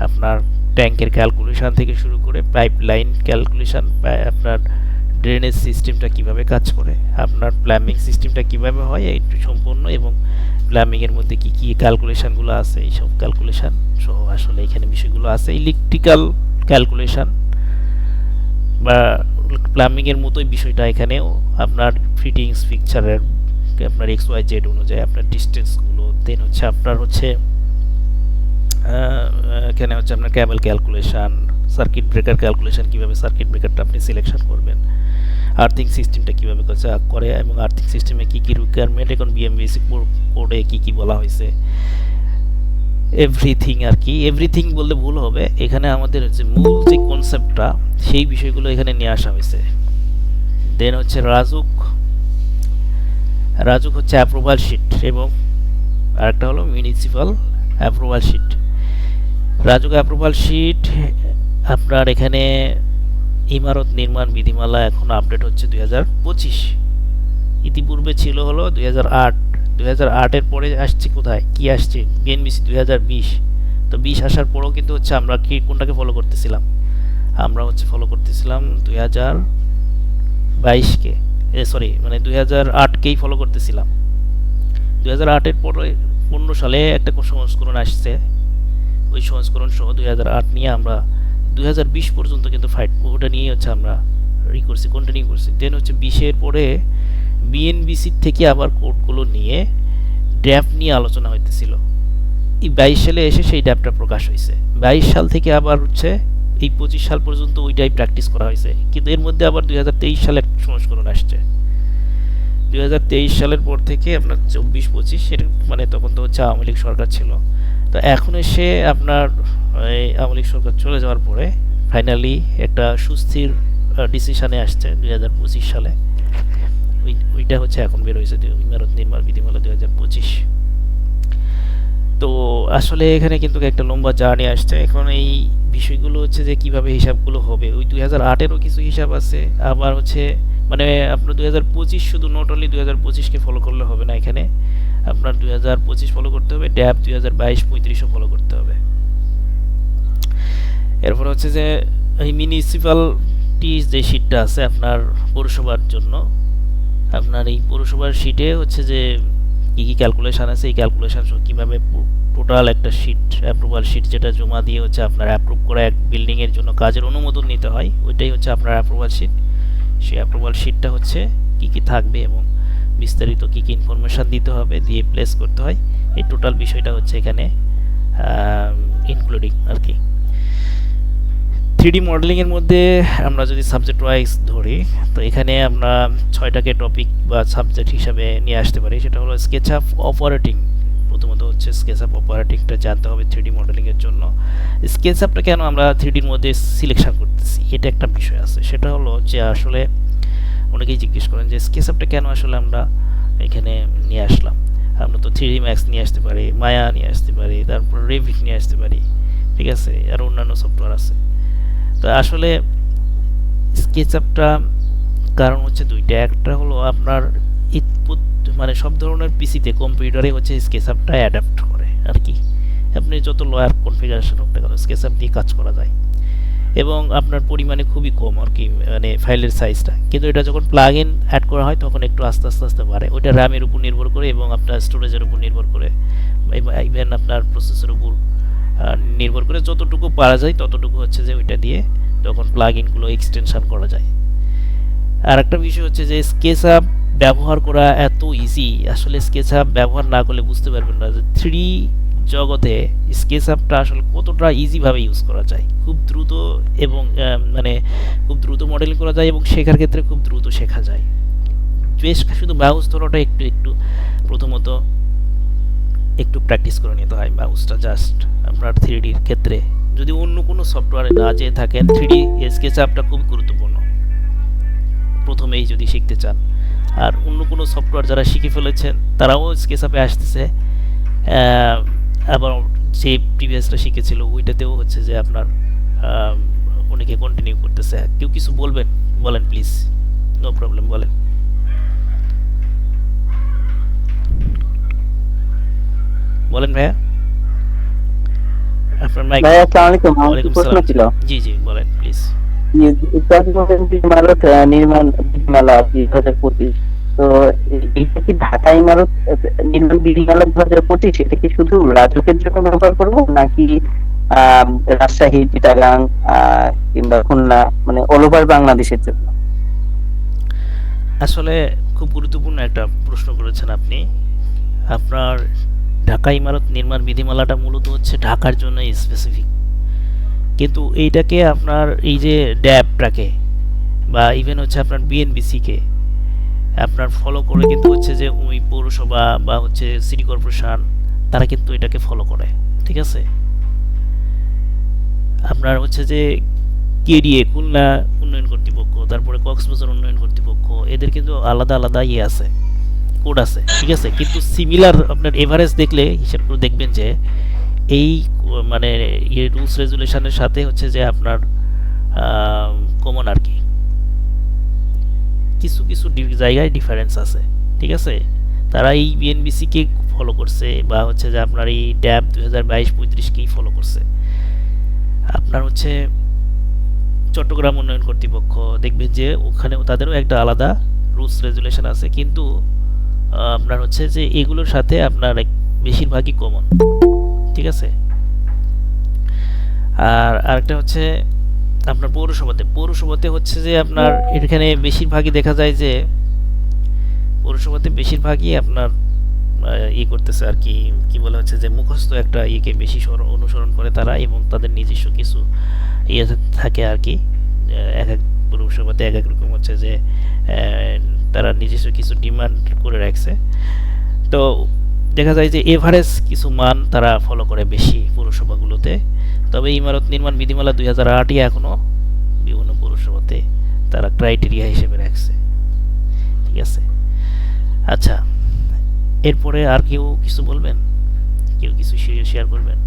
আপনার ট্যাঙ্কের ক্যালকুলেশন থেকে শুরু করে পাইপলাইন ক্যালকুলেশন, আপনার ড্রেনেজ সিস্টেমটা কিভাবে কাজ করে, আপনার প্ল্যাম্বিং সিস্টেমটা কিভাবে হয় একটু সম্পূর্ণ, এবং প্ল্যাম্বিংয়ের মধ্যে কি কি ক্যালকুলেশনগুলো আছে এইসব ক্যালকুলেশন সহ আসলে এখানে বিষয়গুলো আছে। ইলেকট্রিক্যাল ক্যালকুলেশন বা প্লাম্বিংয়ের মতোই বিষয়টা এখানেও আপনার ফিটিংস ফিক্সারের আপনার এক্স ওয়াই জেড অনুযায়ী আপনার ডিস্টেন্সগুলো দেন হচ্ছে আপনার হচ্ছে এখানে হচ্ছে আপনার cable calculation circuit breaker calculation কীভাবে সার্কিট ব্রেকারটা আপনি সিলেকশন করবেন আর্থিং সিস্টেমটা কীভাবে করে এবং আর্থিং সিস্টেমে কী কী রিকোয়ারমেন্ট এখন বিএমবিসি কোডে কী কী বলা হয়েছে এভরিথিং আর কি এভরিথিং বললে ভুল হবে এখানে আমাদের যে মূল যে কনসেপ্টটা সেই বিষয়গুলো এখানে নিয়ে আসা হয়েছে দেন হচ্ছে রাজুক হচ্ছে অ্যাপ্রুভাল শিট এবং আরেকটা হলো municipal approval sheet RAJUK approval sheet আপনার এখানে ইমারত নির্মাণ বিধিমালা এখন আপডেট হচ্ছে 2025 ইতিপূর্বে ছিল হলো 2008 2008-এর পরে আসছে কোথায় কি আসছে বিএনবিসি 2020 তো 20 আসার পরেও কিন্তু হচ্ছে আমরা কি কোনটাকে ফলো করতেছিলাম আমরা হচ্ছে ফলো করতেছিলাম 2022-কে সরি মানে 2008-কেই ফলো করতেছিলাম 2008-এর পরে 15 সালে একটা সংস্করণ আসছে ওই সংস্করণ সহ 2008 নিয়ে আমরা 2020 পর্যন্ত কিন্তু ফাইট ওটা নিয়ে হচ্ছে আমরা কন্টিনিউ করছি দেন হচ্ছে 20-এর পরে বিএনবিসির থেকে আবার কোডগুলো নিয়ে ড্যাপ নিয়ে আলোচনা হইতেছিল এই 22 সালে এসে সেই ড্যাপটা প্রকাশ হয়েছে 22 সাল থেকে আবার হচ্ছে এই 25 সাল পর্যন্ত ওইটাই প্র্যাকটিস করা হয়েছে কিন্তু এর মধ্যে আবার 2023 সালে একটা সংস্করণ আসছে 2023 সালের পর থেকে আপনার 24-25 এর মানে তখন তো হচ্ছে আওয়ামী লীগ সরকার ছিল তো এখন এসে আপনার এই আওয়ামী লীগ সরকার চলে যাওয়ার পরে ফাইনালি একটা সুস্থির ডিসিশনে আসছে 2025 সালে ওইটা হচ্ছে এখন বের হয়েছে ইমারত নির্মাণ বিধিমালা 2025 তো আসলে এখানে কিন্তু একটা লম্বা জার্নি আসছে এখন এই বিষয়গুলো হচ্ছে যে কিভাবে হিসাবগুলো হবে ওই 2008-এরও কিছু হিসাব আছে আবার হচ্ছে মানে আপনার 2025 শুধু নট অনলি 2025-কে ফলো করলে হবে না এখানে আপনার 2025 ফলো করতে হবে ড্যাপ 2022-35ও ফলো করতে হবে এরপর হচ্ছে যে এই মিউনিসিপ্যালিটি যে শিটটা আছে আপনার পৌরসভার জন্য আপনার এই পৌরসভার শিটে হচ্ছে যে কী কী ক্যালকুলেশন আছে এই ক্যালকুলেশন কীভাবে টোটাল একটা শিট অ্যাপ্রুভাল শিট যেটা জমা দিয়ে হচ্ছে আপনার অ্যাপ্রুভ করা এক বিল্ডিংয়ের জন্য কাজের অনুমোদন নিতে হয় ওইটাই হচ্ছে আপনার অ্যাপ্রুভাল শিট সেই অ্যাপ্রুভাল শিটটা হচ্ছে কী কী থাকবে এবং বিস্তারিত কী কী ইনফরমেশান দিতে হবে দিয়ে প্লেস করতে হয় এই টোটাল বিষয়টা হচ্ছে এখানে ইনক্লুডিং আর কি 3D মডেলিংয়ের মধ্যে আমরা যদি সাবজেক্ট ওয়াইজ ধরি তো এখানে আমরা 6টাকে টপিক বা সাবজেক্ট হিসাবে নিয়ে আসতে পারি সেটা হলো স্কেচ আপ অপারেটিং প্রথমত হচ্ছে স্কেচ আপ অপারেটিংটা জানতে হবে 3D মডেলিংয়ের জন্য স্কেচ আপটা কেন আমরা 3Dর মধ্যে সিলেকশন করতেছি এটা একটা বিষয় আছে সেটা হলো যে আসলে অনেকেই জিজ্ঞেস করেন যে স্কেচ আপটা কেন আসলে আমরা এখানে নিয়ে আসলাম আমরা তো 3D ম্যাক্স নিয়ে আসতে পারি মায়া নিয়ে আসতে পারি তারপর রেভিট নিয়ে আসতে পারি ঠিক আছে আর অন্যান্য সফটওয়্যার আছে তো আসলে স্কেচআপটা কারণ হচ্ছে দুইটা একটা হলো আপনার মানে সব ধরনের পিসিতে কম্পিউটারে হচ্ছে স্কেচআপটা অ্যাডাপ্ট করে আর কি আপনি যত লয়ার কনফিগারেশন হোক না কেন স্কেচআপ দিয়ে কাজ করা যায় এবং আপনার পরিমাণে খুবই কম আর কি মানে ফাইলের সাইজটা কিন্তু এটা যখন প্লাগ ইন অ্যাড করা হয় তখন একটু আস্তে আস্তে আস্তে বাড়ে ওইটা র্যামের উপর নির্ভর করে এবং আপনার স্টোরেজের উপর নির্ভর করে ইভেন আপনার প্রসেসরের উপর নির্ভর করে যতটুকু পারা যায় ততটুকু হচ্ছে যে ওইটা দিয়ে তখন প্লাগ ইনগুলো এক্সটেনশন করা যায় আর একটা বিষয় হচ্ছে যে স্কেচআপ ব্যবহার করা এত ইজি আসলে স্কেচআপ ব্যবহার না করলে বুঝতে পারবেন না যে 3D জগতে স্কেচআপটা আসলে কতটা ইজিভাবে ইউজ করা যায় খুব দ্রুত এবং মানে খুব দ্রুত মডেলিং করা যায় এবং শেখার ক্ষেত্রে খুব দ্রুত শেখা যায় বেশ শুধু মাউস ধরাটা একটু প্রথমত একটু প্র্যাকটিস করে নিতে হয় মাউসটা জাস্ট আপনার 3Dর ক্ষেত্রে যদি অন্য কোনো সফটওয়্যারে না যেয়ে থাকেন 3D স্কেচআপটা খুব গুরুত্বপূর্ণ প্রথমেই যদি শিখতে চান আর অন্য কোনো সফটওয়্যার যারা শিখে ফেলেছেন তারাও স্কেচআপে আসতেছে আবার যে প্রিভিয়াসটা শিখেছিল ওইটাতেও হচ্ছে যে আপনার অনেকে কন্টিনিউ করতেছে কেউ কিছু বলেন প্লিজ নো প্রবলেম বলেন ভাইয়া আপনার মাইক ভাই আসসালামু আলাইকুম আমার প্রশ্ন ছিল জি জি বলেন প্লিজ ইমারত নির্মাণ বিধিমালা 2025 তো এটা কি ঢাকা ইমারত নির্মাণ বিধিমালা 2025 এটা কি শুধু রাজুকের জন্য ব্যবহার করব নাকি আহ, রাজশাহী, চিটাগাং, কিংবা খুলনা, মানে অল ওভার বাংলাদেশের জন্য? আসলে খুব গুরুত্বপূর্ণ একটা প্রশ্ন করেছেন আপনি। আপনার ঢাকা ইমারত নির্মাণ বিধিমালাটা মূলত হচ্ছে ঢাকার জন্য স্পেসিফিক, কিন্তু এইটাকে আপনার এই যে ড্যাবটাকে বা ইভেন হচ্ছে আপনার বিএনবিসিকে আপনার ফলো করে কিন্তু হচ্ছে যে ওই পৌরসভা বা হচ্ছে সিটি কর্পোরেশন তারা কিন্তু এটাকে ফলো করে। ঠিক আছে, আপনার হচ্ছে যে কেডিএ খুলনা উন্নয়ন কর্তৃপক্ষ, তারপরে কক্সবাজার উন্নয়ন কর্তৃপক্ষ, এদের কিন্তু আলাদা আলাদা ইয়ে আছে, কোড আছে। ঠিক আছে, কিন্তু সিমিলার আপনার এভারেজ দেখলে হিসাব করে দেখবেন যে এই মানে ইয়ে রুলস রেজুলেশনের সাথে হচ্ছে যে আপনার কমন আর কি, কিছু কিছু জায়গায় ডিফারেন্স আছে। ঠিক আছে, তারা এই বিএনবিসিকে ফলো করছে বা হচ্ছে যে আপনার এই ড্যাব 2022-35কেই ফলো করছে। আপনার হচ্ছে চট্টগ্রাম উন্নয়ন কর্তৃপক্ষ দেখবেন যে ওখানেও তাদেরও একটা আলাদা রুলস রেজুলেশন আছে, কিন্তু আপনার হচ্ছে যে এগুলোর সাথে আপনার বেশিরভাগই কমন। ঠিক আছে, আর আরেকটা হচ্ছে আপনার পৌরসভাতে হচ্ছে যে আপনার এখানে বেশিরভাগই দেখা যায় যে পৌরসভাতে বেশিরভাগই আপনার ই করতেছে আর কি, কি বলা হচ্ছে যে মুখস্থ একটা ইয়েকে বেশি অনুসরণ করে তারা, এবং তাদের নিজস্ব কিছু ইয়ে থাকে আর কি। এক এক পৌরসভাতে এক এক রকম হচ্ছে যে তারা নিজস্ব কিছু ডিমান্ড করে রাখছে। তো দেখা যায় যে এভারেজ কিছু মান তারা ফলো করে বেশি পৌরসভাগুলোতে। তবে ইমারত নির্মাণ বিধিমালা 2008ই এখনও বিভিন্ন পৌরসভাতে তারা ক্রাইটেরিয়া হিসেবে রাখছে। ঠিক আছে, আচ্ছা, এরপরে আর কেউ কিছু বলবেন, কেউ কিছু শেয়ার করবেন?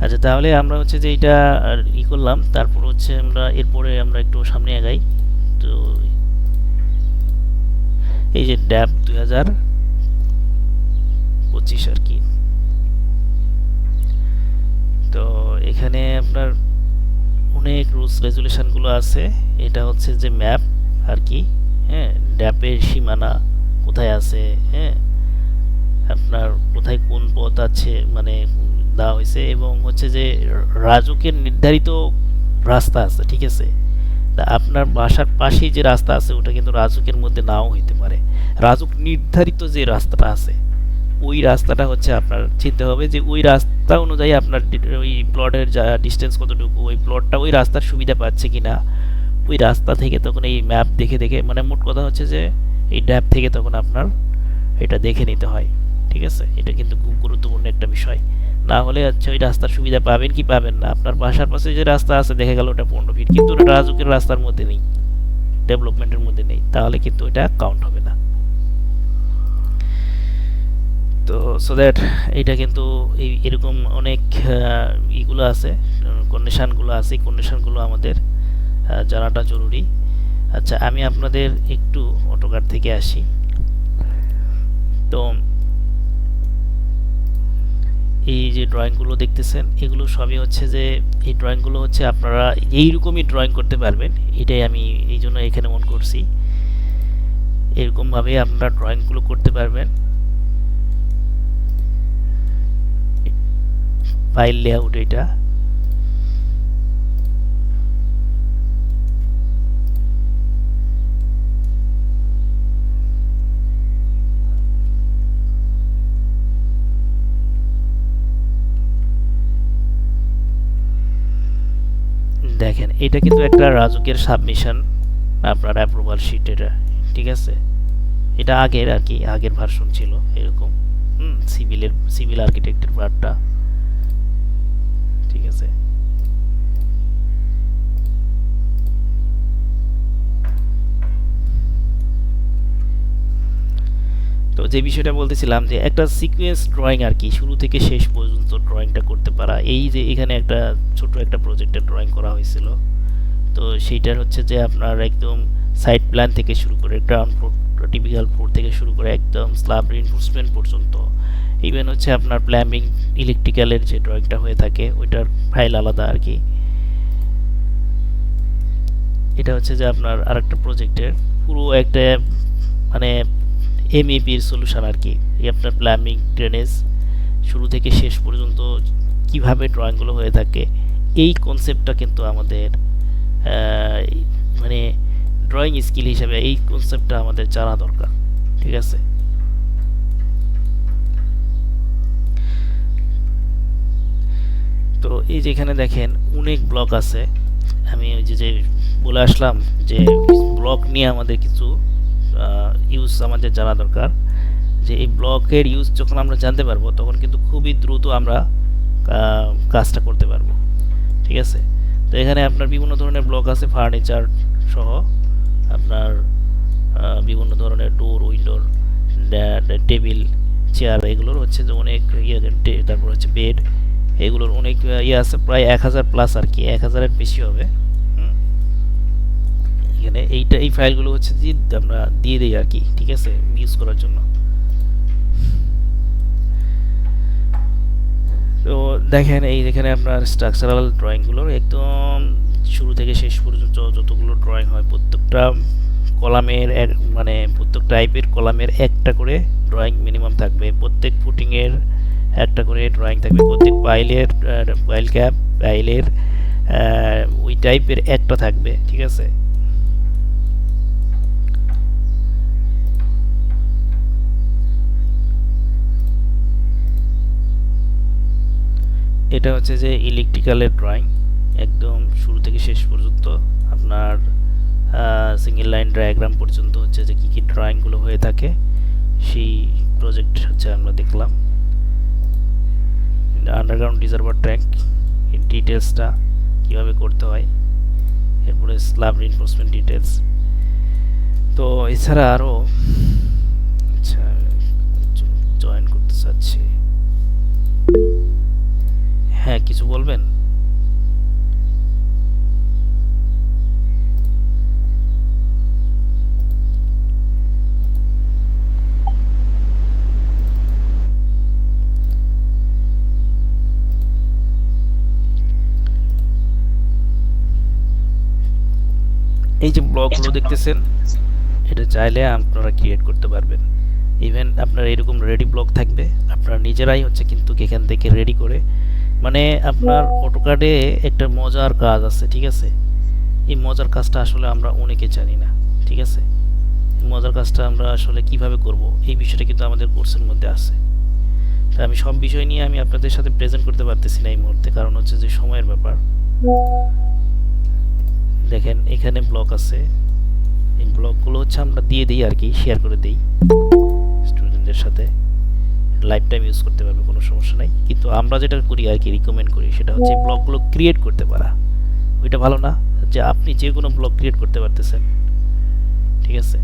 আচ্ছা, তাহলে আমরা হচ্ছে যে এটা আর ই করলাম, তারপর হচ্ছে আমরা এরপরে আমরা একটু সামনে আগাই। তো এই যে ড্যাব 2025 আর কি, তো এখানে আপনার অনেক রুলস রেজুলেশনগুলো আছে। এটা হচ্ছে যে ম্যাপ আর কি, হ্যাঁ, ড্যাপের সীমানা কোথায় আছে, হ্যাঁ, আপনার কোথায় কোন পথ আছে মানে দেওয়া হয়েছে, এবং হচ্ছে যে রাজুকের নির্ধারিত রাস্তা আছে। ঠিক আছে, তা আপনার বাসার পাশেই যে রাস্তা আছে ওটা কিন্তু রাজুকের মধ্যে নাও হইতে পারে। রাজুক নির্ধারিত যে রাস্তাটা আছে ওই রাস্তাটা হচ্ছে আপনার চিনতে হবে যে ওই রাস্তা অনুযায়ী আপনার ওই প্লটের যা ডিস্টেন্স কতটুকু, ওই প্লটটা ওই রাস্তার সুবিধা পাচ্ছে কিনা, ওই রাস্তা থেকে তখন এই ম্যাপ দেখে দেখে, মানে মোট কথা হচ্ছে যে এই ড্যাপ থেকে তখন আপনার এটা দেখে নিতে হয়। ঠিক আছে, এটা কিন্তু খুব গুরুত্বপূর্ণ একটা বিষয়। না হলে হচ্ছে ওই রাস্তার সুবিধা পাবেন কি পাবেন না, আপনার বাসার পাশে যে রাস্তা আছে দেখা গেল ওটা 15 ফিট, কিন্তু ওটা রাজুকের রাস্তার মধ্যে নেই, ডেভেলপমেন্টের মধ্যে নেই, তাহলে কিন্তু এটা কাউন্ট হবে না। তো সো দ্যাট এইটা কিন্তু এই এরকম অনেক ইগুলো আছে, কন্ডিশনগুলো আছে, কন্ডিশনগুলো আমাদের জানাটা জরুরি। আচ্ছা, আমি আপনাদের একটু অটোকার থেকে আসি। তো এই যে ড্রয়িংগুলো দেখতেছেন এগুলো সবই হচ্ছে যে এই ড্রয়িংগুলো হচ্ছে আপনারা এইরকমই ড্রয়িং করতে পারবেন, এটাই আমি এই জন্য এখানে অন করছি। এরকমভাবে আপনারা ড্রয়িংগুলো করতে পারবেন। ফাইল লেআউট এটা, দেখেন এটা কিন্তু একটা রাজুকের সাবমিশন, আপনার অ্যাপ্রুভাল শিট এটা। ঠিক আছে, এটা আগের আর কি, আগের ভার্সন ছিল এরকম। সিভিল আর্কিটেক্টের পার্টটা। ঠিক আছে, তো যে বিষয়টা বলতেছিলাম যে একটা সিকোয়েন্স ড্রয়িং আর কি, শুরু থেকে শেষ পর্যন্ত ড্রয়িংটা করতে পারা। এই যে এখানে একটা ছোট একটা প্রজেক্টের ড্রয়িং করা হয়েছিল, তো সেইটার হচ্ছে যে আপনার একদম সাইড প্ল্যান থেকে শুরু করে গ্রাউন্ড ফ্লোর, টিপিক্যাল ফ্লোর থেকে শুরু করে একদম স্ল্যাব রিইনফোর্সমেন্ট পর্যন্ত, ইভেন হচ্ছে আপনার প্ল্যাম্বিং ইলেকট্রিক্যালের যে ড্রয়িংটা হয়ে থাকে ওইটার ফাইল আলাদা আর কি। এটা হচ্ছে যে আপনার আরেকটা প্রজেক্টের পুরো একটা মানে এমইপির সলিউশন আর কি। এই আপনার প্ল্যাম্বিং, ড্রেনেজ, শুরু থেকে শেষ পর্যন্ত কিভাবে ড্রয়িংগুলো হয়ে থাকে, এই কনসেপ্টটা কিন্তু আমাদের মানে ড্রয়িং স্কিল হিসেবে এই কনসেপ্টটা আমাদের জানা দরকার। ঠিক আছে? তো এই যেখানে দেখেন অনেক ব্লক আছে। আমি ওই যে বলে আসলাম যে ব্লক নিয়ে আমাদের কিছু ইউজ আমাদের জানা দরকার। যে এই ব্লকের ইউজ যখন আমরা জানতে পারবো তখন কিন্তু খুবই দ্রুত আমরা কাজটা করতে পারবো। ঠিক আছে? তো এখানে আপনার বিভিন্ন ধরনের ব্লক আছে, ফার্নিচার সহ আপনার বিভিন্ন ধরনের ডোর, উইন্ডোর, টেবিল, চেয়ার, এগুলোর হচ্ছে যে অনেক ইয়ে, তারপর হচ্ছে বেড, এগুলোর অনেক ইয়ে আছে, প্রায় 1000 প্লাস আর কি, 1000-এর বেশি হবে। এখানে এই ফাইলগুলো হচ্ছে যে আমরা দিয়ে দিই আর কি। ঠিক আছে? ইউজ করার জন্য। তো দেখেন এই যেখানে আপনার স্ট্রাকচারাল ড্রয়িংগুলোর একদম শুরু থেকে শেষ পর্যন্ত যতগুলো ড্রয়িং হয় প্রত্যেকটা কলামের মানে প্রত্যেক টাইপের কলামের একটা করে ড্রয়িং মিনিমাম থাকবে, প্রত্যেক ফুটিংয়ের একটা করে ড্রয়িং থাকবে, প্রত্যেক পাইল ক্যাপ, পাইলের ওই টাইপের একটা থাকবে। ঠিক আছে? এটা হচ্ছে যে ইলেকট্রিক্যালের ড্রয়িং, একদম শুরু থেকে শেষ পর্যন্ত আপনার সিঙ্গেল লাইন ডায়াগ্রাম পর্যন্ত হচ্ছে যে কী কী ড্রয়িংগুলো হয়ে থাকে সেই প্রজেক্ট হচ্ছে আমরা দেখলাম। আন্ডারগ্রাউন্ড রিজার্ভার ট্যাঙ্ক এর ডিটেলসটা কীভাবে করতে হয়, এরপরে স্ল্যাব রিইনফোর্সমেন্ট ডিটেলস। তো এছাড়া আরও, আচ্ছা জয়েন করতে চাচ্ছি, হ্যাঁ কিছু বলবেন? এই যে ব্লকগুলো দেখতেছেন, এটা চাইলে আপনারা ক্রিয়েট করতে পারবেন। ইভেন আপনার এরকম রেডি ব্লক থাকবে, আপনারা নিজেরাই হচ্ছে কিন্তু এখান থেকে রেডি করে, মানে আপনার অটোক্যাডে একটা মজার কাজ আছে। ঠিক আছে? এই মজার কাজটা আসলে আমরা অনেকে জানি না। ঠিক আছে? এই মজার কাজটা আমরা আসলে কিভাবে করব, এই বিষয়টা কিন্তু আমাদের কোর্সের মধ্যে আছে। তা আমি সব বিষয় নিয়ে আমি আপনাদের সাথে প্রেজেন্ট করতে পারতেছি না এই মুহূর্তে, কারণ হচ্ছে যে সময়ের ব্যাপার। দেখেন এখানে ব্লক আছে, এই ব্লকগুলো হচ্ছে আমরা দিয়ে দিই আর কি, শেয়ার করে দিই স্টুডেন্টদের সাথে, লাইফ টাইম ইউজ করতে পারবে, কোনো সমস্যা নাই। কিন্তু আমরা যেটা করি আর কি, রিকমেন্ড করি, সেটা হচ্ছে এই ব্লকগুলো ক্রিয়েট করতে পারা। ওইটা ভালো না যে আপনি যে কোনো ব্লক ক্রিয়েট করতে পারতেছেন। ঠিক আছে?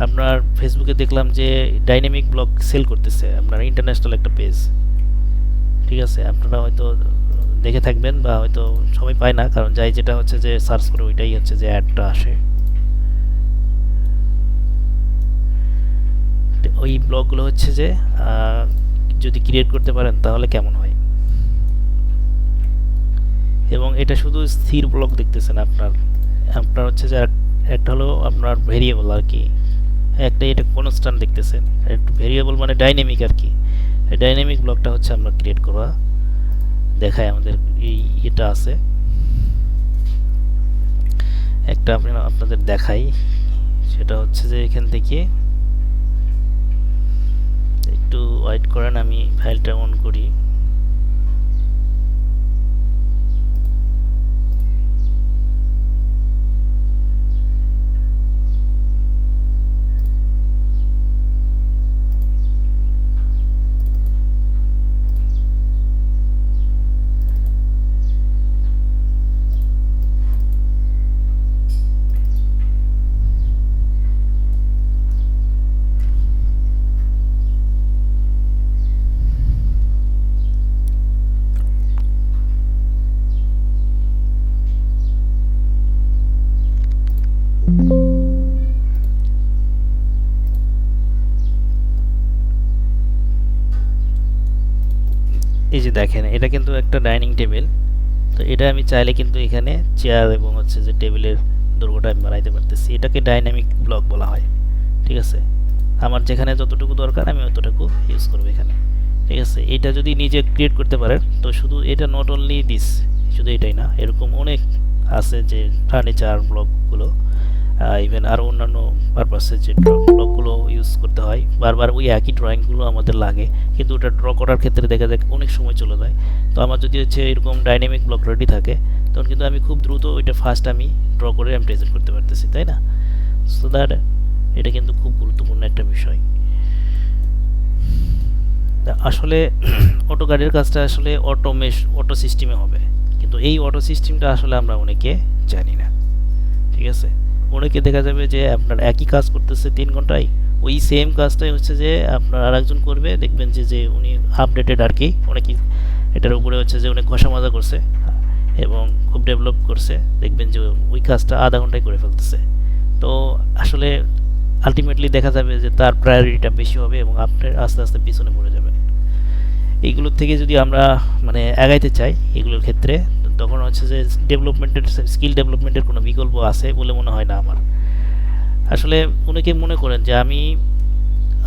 আপনার ফেসবুকে দেখলাম যে ডাইনামিক ব্লক সেল করতেছে, আপনার ইন্টারন্যাশনাল একটা পেজ। ঠিক আছে? আপনারা হয়তো দেখে থাকবেন, বা হয়তো সবাই পায় না, কারণ যাই যেটা হচ্ছে যে সার্চ করে ওইটাই হচ্ছে যে অ্যাডটা আসে। ওই ব্লগগুলো হচ্ছে যে যদি ক্রিয়েট করতে পারেন তাহলে কেমন হয়। এবং এটা শুধু স্থির ব্লক দেখতেছেন আপনার, আপনার হচ্ছে যে একটা হলো আপনার ভেরিয়েবল আর কি, একটা এটা কনস্ট্যান্ট দেখতেছেন, একটা ভেরিয়েবল মানে ডাইনামিক আর কি। এই ডাইনামিক ব্লকটা হচ্ছে আমরা ক্রিয়েট করা দেখায় আমাদের, এই এটা আছে একটা, আপনাদের দেখাই। সেটা হচ্ছে যে এখান থেকে একটু ওয়েট করেন, আমি ফাইলটা অন করি। এই যে দেখেন এটা কিন্তু একটা ডাইনিং টেবিল। তো এটা আমি চাইলে কিন্তু এখানে চেয়ার এবং হচ্ছে যে টেবিলের দৈর্ঘ্যটা আমি বানাইতে পারতেছি। এটাকে ডাইনামিক ব্লক বলা হয়। ঠিক আছে, আমার যেখানে যতটুকু দরকার আমি অতটুকু ইউজ করবো এখানে। ঠিক আছে, এটা যদি নিজে ক্রিয়েট করতে পারেন তো শুধু এটা নট অনলি দিস, শুধু এটাই না, এরকম অনেক আছে যে ফার্নিচার ব্লকগুলো, ইভেন আরও অন্যান্য পারপাসে যে ব্লকগুলো ইউজ করতে হয়, বারবার ওই একই ড্রয়িংগুলো আমাদের লাগে, কিন্তু ওটা ড্র করার ক্ষেত্রে দেখা যায় অনেক সময় চলে যায়। তো আমার যদি হচ্ছে এরকম ডাইনামিক ব্লক রেডি থাকে তখন কিন্তু আমি খুব দ্রুত ওইটা ফার্স্ট আমি ড্র করে আমি প্রেজেন্ট করতে পারতেছি, তাই না? সো দ্যাট এটা কিন্তু খুব গুরুত্বপূর্ণ একটা বিষয়। আসলে অটোক্যাডের কাজটা আসলে অটো সিস্টেমে হবে, কিন্তু এই অটো সিস্টেমটা আসলে আমরা অনেকে জানি না। ঠিক আছে, অনেকে দেখা যাবে যে আপনার একই কাজ করতেছে 3 ঘন্টায়, ওই সেম কাজটাই হচ্ছে যে আপনার আরেকজন করবে, দেখবেন যে উনি আপডেটেড আর কি, অনেকেই এটার উপরে হচ্ছে যে অনেক ঘষা মাজা করছে এবং খুব ডেভেলপ করছে, দেখবেন যে ওই কাজটা আধা ঘন্টায় করে ফেলতেছে। তো আসলে আলটিমেটলি দেখা যাবে যে তার প্রায়োরিটিটা বেশি হবে এবং আপনি আস্তে আস্তে পিছনে পড়ে যাবেন। এইগুলোর থেকে যদি আমরা মানে আগাইতে চাই এগুলোর ক্ষেত্রে, তখন হচ্ছে যে স্কিল ডেভেলপমেন্টের কোনো বিকল্প আছে বলে মনে হয় না আমার। আসলে অনেকে মনে করেন যে আমি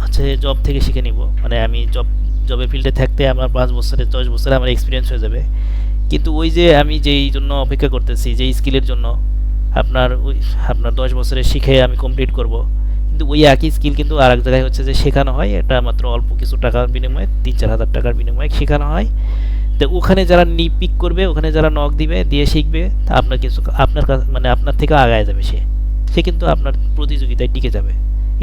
হচ্ছে জব থেকে শিখে নিব, মানে আমি জবের ফিল্ডে থাকতে আমার 5 বছরে 10 বছরে আমার এক্সপিরিয়েন্স হয়ে যাবে, কিন্তু ওই যে আমি যেই জন্য অপেক্ষা করতেছি যেই স্কিলের জন্য আপনার 10 বছরে শিখে আমি কমপ্লিট করব, কিন্তু ওই একই স্কিল কিন্তু আর এক জায়গায় হচ্ছে যে শেখানো হয়, এটা মাত্র অল্প কিছু টাকার বিনিময়ে 3-4 হাজার টাকার বিনিময়ে শেখানো হয়। তো ওখানে যারা পিক করবে, ওখানে যারা নক দিবে দিয়ে শিখবে, তা আপনার কিছু আপনার কাছে মানে আপনার থেকে আগায় যাবে, সে কিন্তু আপনার প্রতিযোগিতায় টিকে যাবে,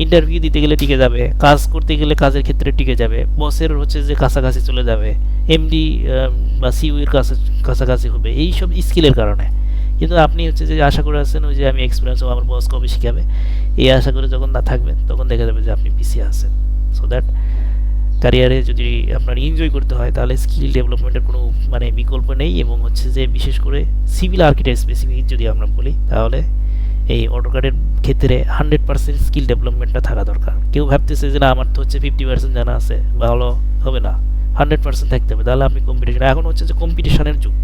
ইন্টারভিউ দিতে গেলে টিকে যাবে, কাজ করতে গেলে কাজের ক্ষেত্রে টিকে যাবে, বসের হচ্ছে যে কাছাকাছি চলে যাবে, এমডি বা সিইওর কাছাকাছি হবে এই সব স্কিলের কারণে। কিন্তু আপনি হচ্ছে যে আশা করে আছেন ওই যে আমি এক্সপিরিয়েন্স হবো, আমার বস কবে শিখাবে, এই আশা করে যখন না থাকবেন তখন দেখা যাবে যে আপনি পিছিয়ে আছেন। সো দ্যাট ক্যারিয়ারে যদি আপনার এনজয় করতে হয় তাহলে স্কিল ডেভেলপমেন্টের কোনো মানে বিকল্প নেই, এবং হচ্ছে যে বিশেষ করে সিভিল আর্কিটেক্ট স্পেসিফিক যদি আমরা বলি তাহলে এই অটোক্যাডের ক্ষেত্রে 100% স্কিল ডেভেলপমেন্টটা থাকা দরকার। কেউ ভাবতেছে যে না আমার তো হচ্ছে 50% জানা আছে, ভালো হবে না, 100% থাকতে হবে, তাহলে আপনি কম্পিটিশন, এখন হচ্ছে যে কম্পিটিশনের যুগ,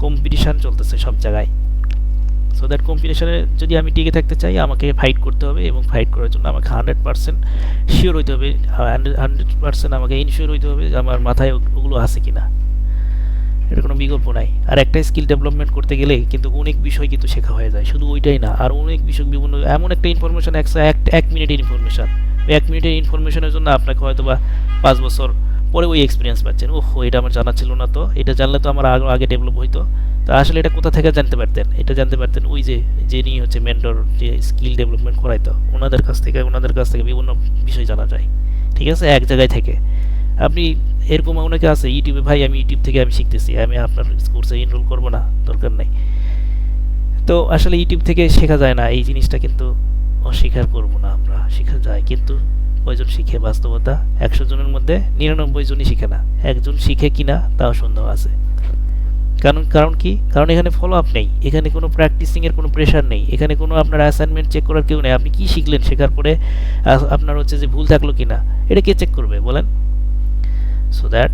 কম্পিটিশান চলতেছে সব জায়গায়। সো দ্যাট কম্পিটিশনে যদি আমি টিকে থাকতে চাই আমাকে ফাইট করতে হবে, এবং ফাইট করার জন্য আমাকে 100% শিওর হইতে হবে, 100% আমাকে ইনশিওর হইতে হবে যে আমার মাথায় ওগুলো আছে কিনা, এর কোনো বিকল্প নাই। আর একটা স্কিল ডেভেলপমেন্ট করতে গেলে কিন্তু অনেক বিষয় কিন্তু শেখা হয়ে যায়, শুধু ওইটাই না, আর অনেক বিষয় বিভিন্ন এমন একটা ইনফরমেশান, এক মিনিটের ইনফরমেশান, ওই 1 মিনিটের ইনফরমেশনের জন্য আপনাকে হয়তো বা 5 বছর পরে ওই এক্সপিরিয়েন্স পাচ্ছেন, ওহ এটা আমার জানা ছিল না, তো এটা জানলে তো আমার আগে ডেভেলপ হইতো। তো আসলে এটা কোথা থেকে জানতে পারতেন, এটা জানতে পারতেন ওই যে যিনি হচ্ছে মেন্টর, যে স্কিল ডেভেলপমেন্ট করাইতো, ওনাদের কাছ থেকে বিভিন্ন বিষয় জানা যায়। ঠিক আছে, এক জায়গায় থেকে আপনি এরকম অনেকে আছে ইউটিউবে, ভাই আমি ইউটিউব থেকে আমি শিখতেছি, আমি আপনার কোর্সে এনরোল করবো না, দরকার নেই। তো আসলে ইউটিউব থেকে শেখা যায় না এই জিনিসটা কিন্তু অস্বীকার করবো না, আমরা শেখা যায়, কিন্তু কয়জন শিখে বাস্তবতা? 100 জনের মধ্যে 99 জনই শিখে না, একজন শিখে কিনা তাও সন্দেহ আছে। কারণ কি? কারণ এখানে ফলো আপ নেই, এখানে কোনো প্র্যাকটিসিং এর কোনো প্রেশার নেই, এখানে কোনো আপনার অ্যাসাইনমেন্ট চেক করার কেউ নেই, আপনি কি শিখলেন, শেখার পরে আপনার হচ্ছে যে ভুল থাকলো কিনা এটা কে চেক করবে বলেন? সো দ্যাট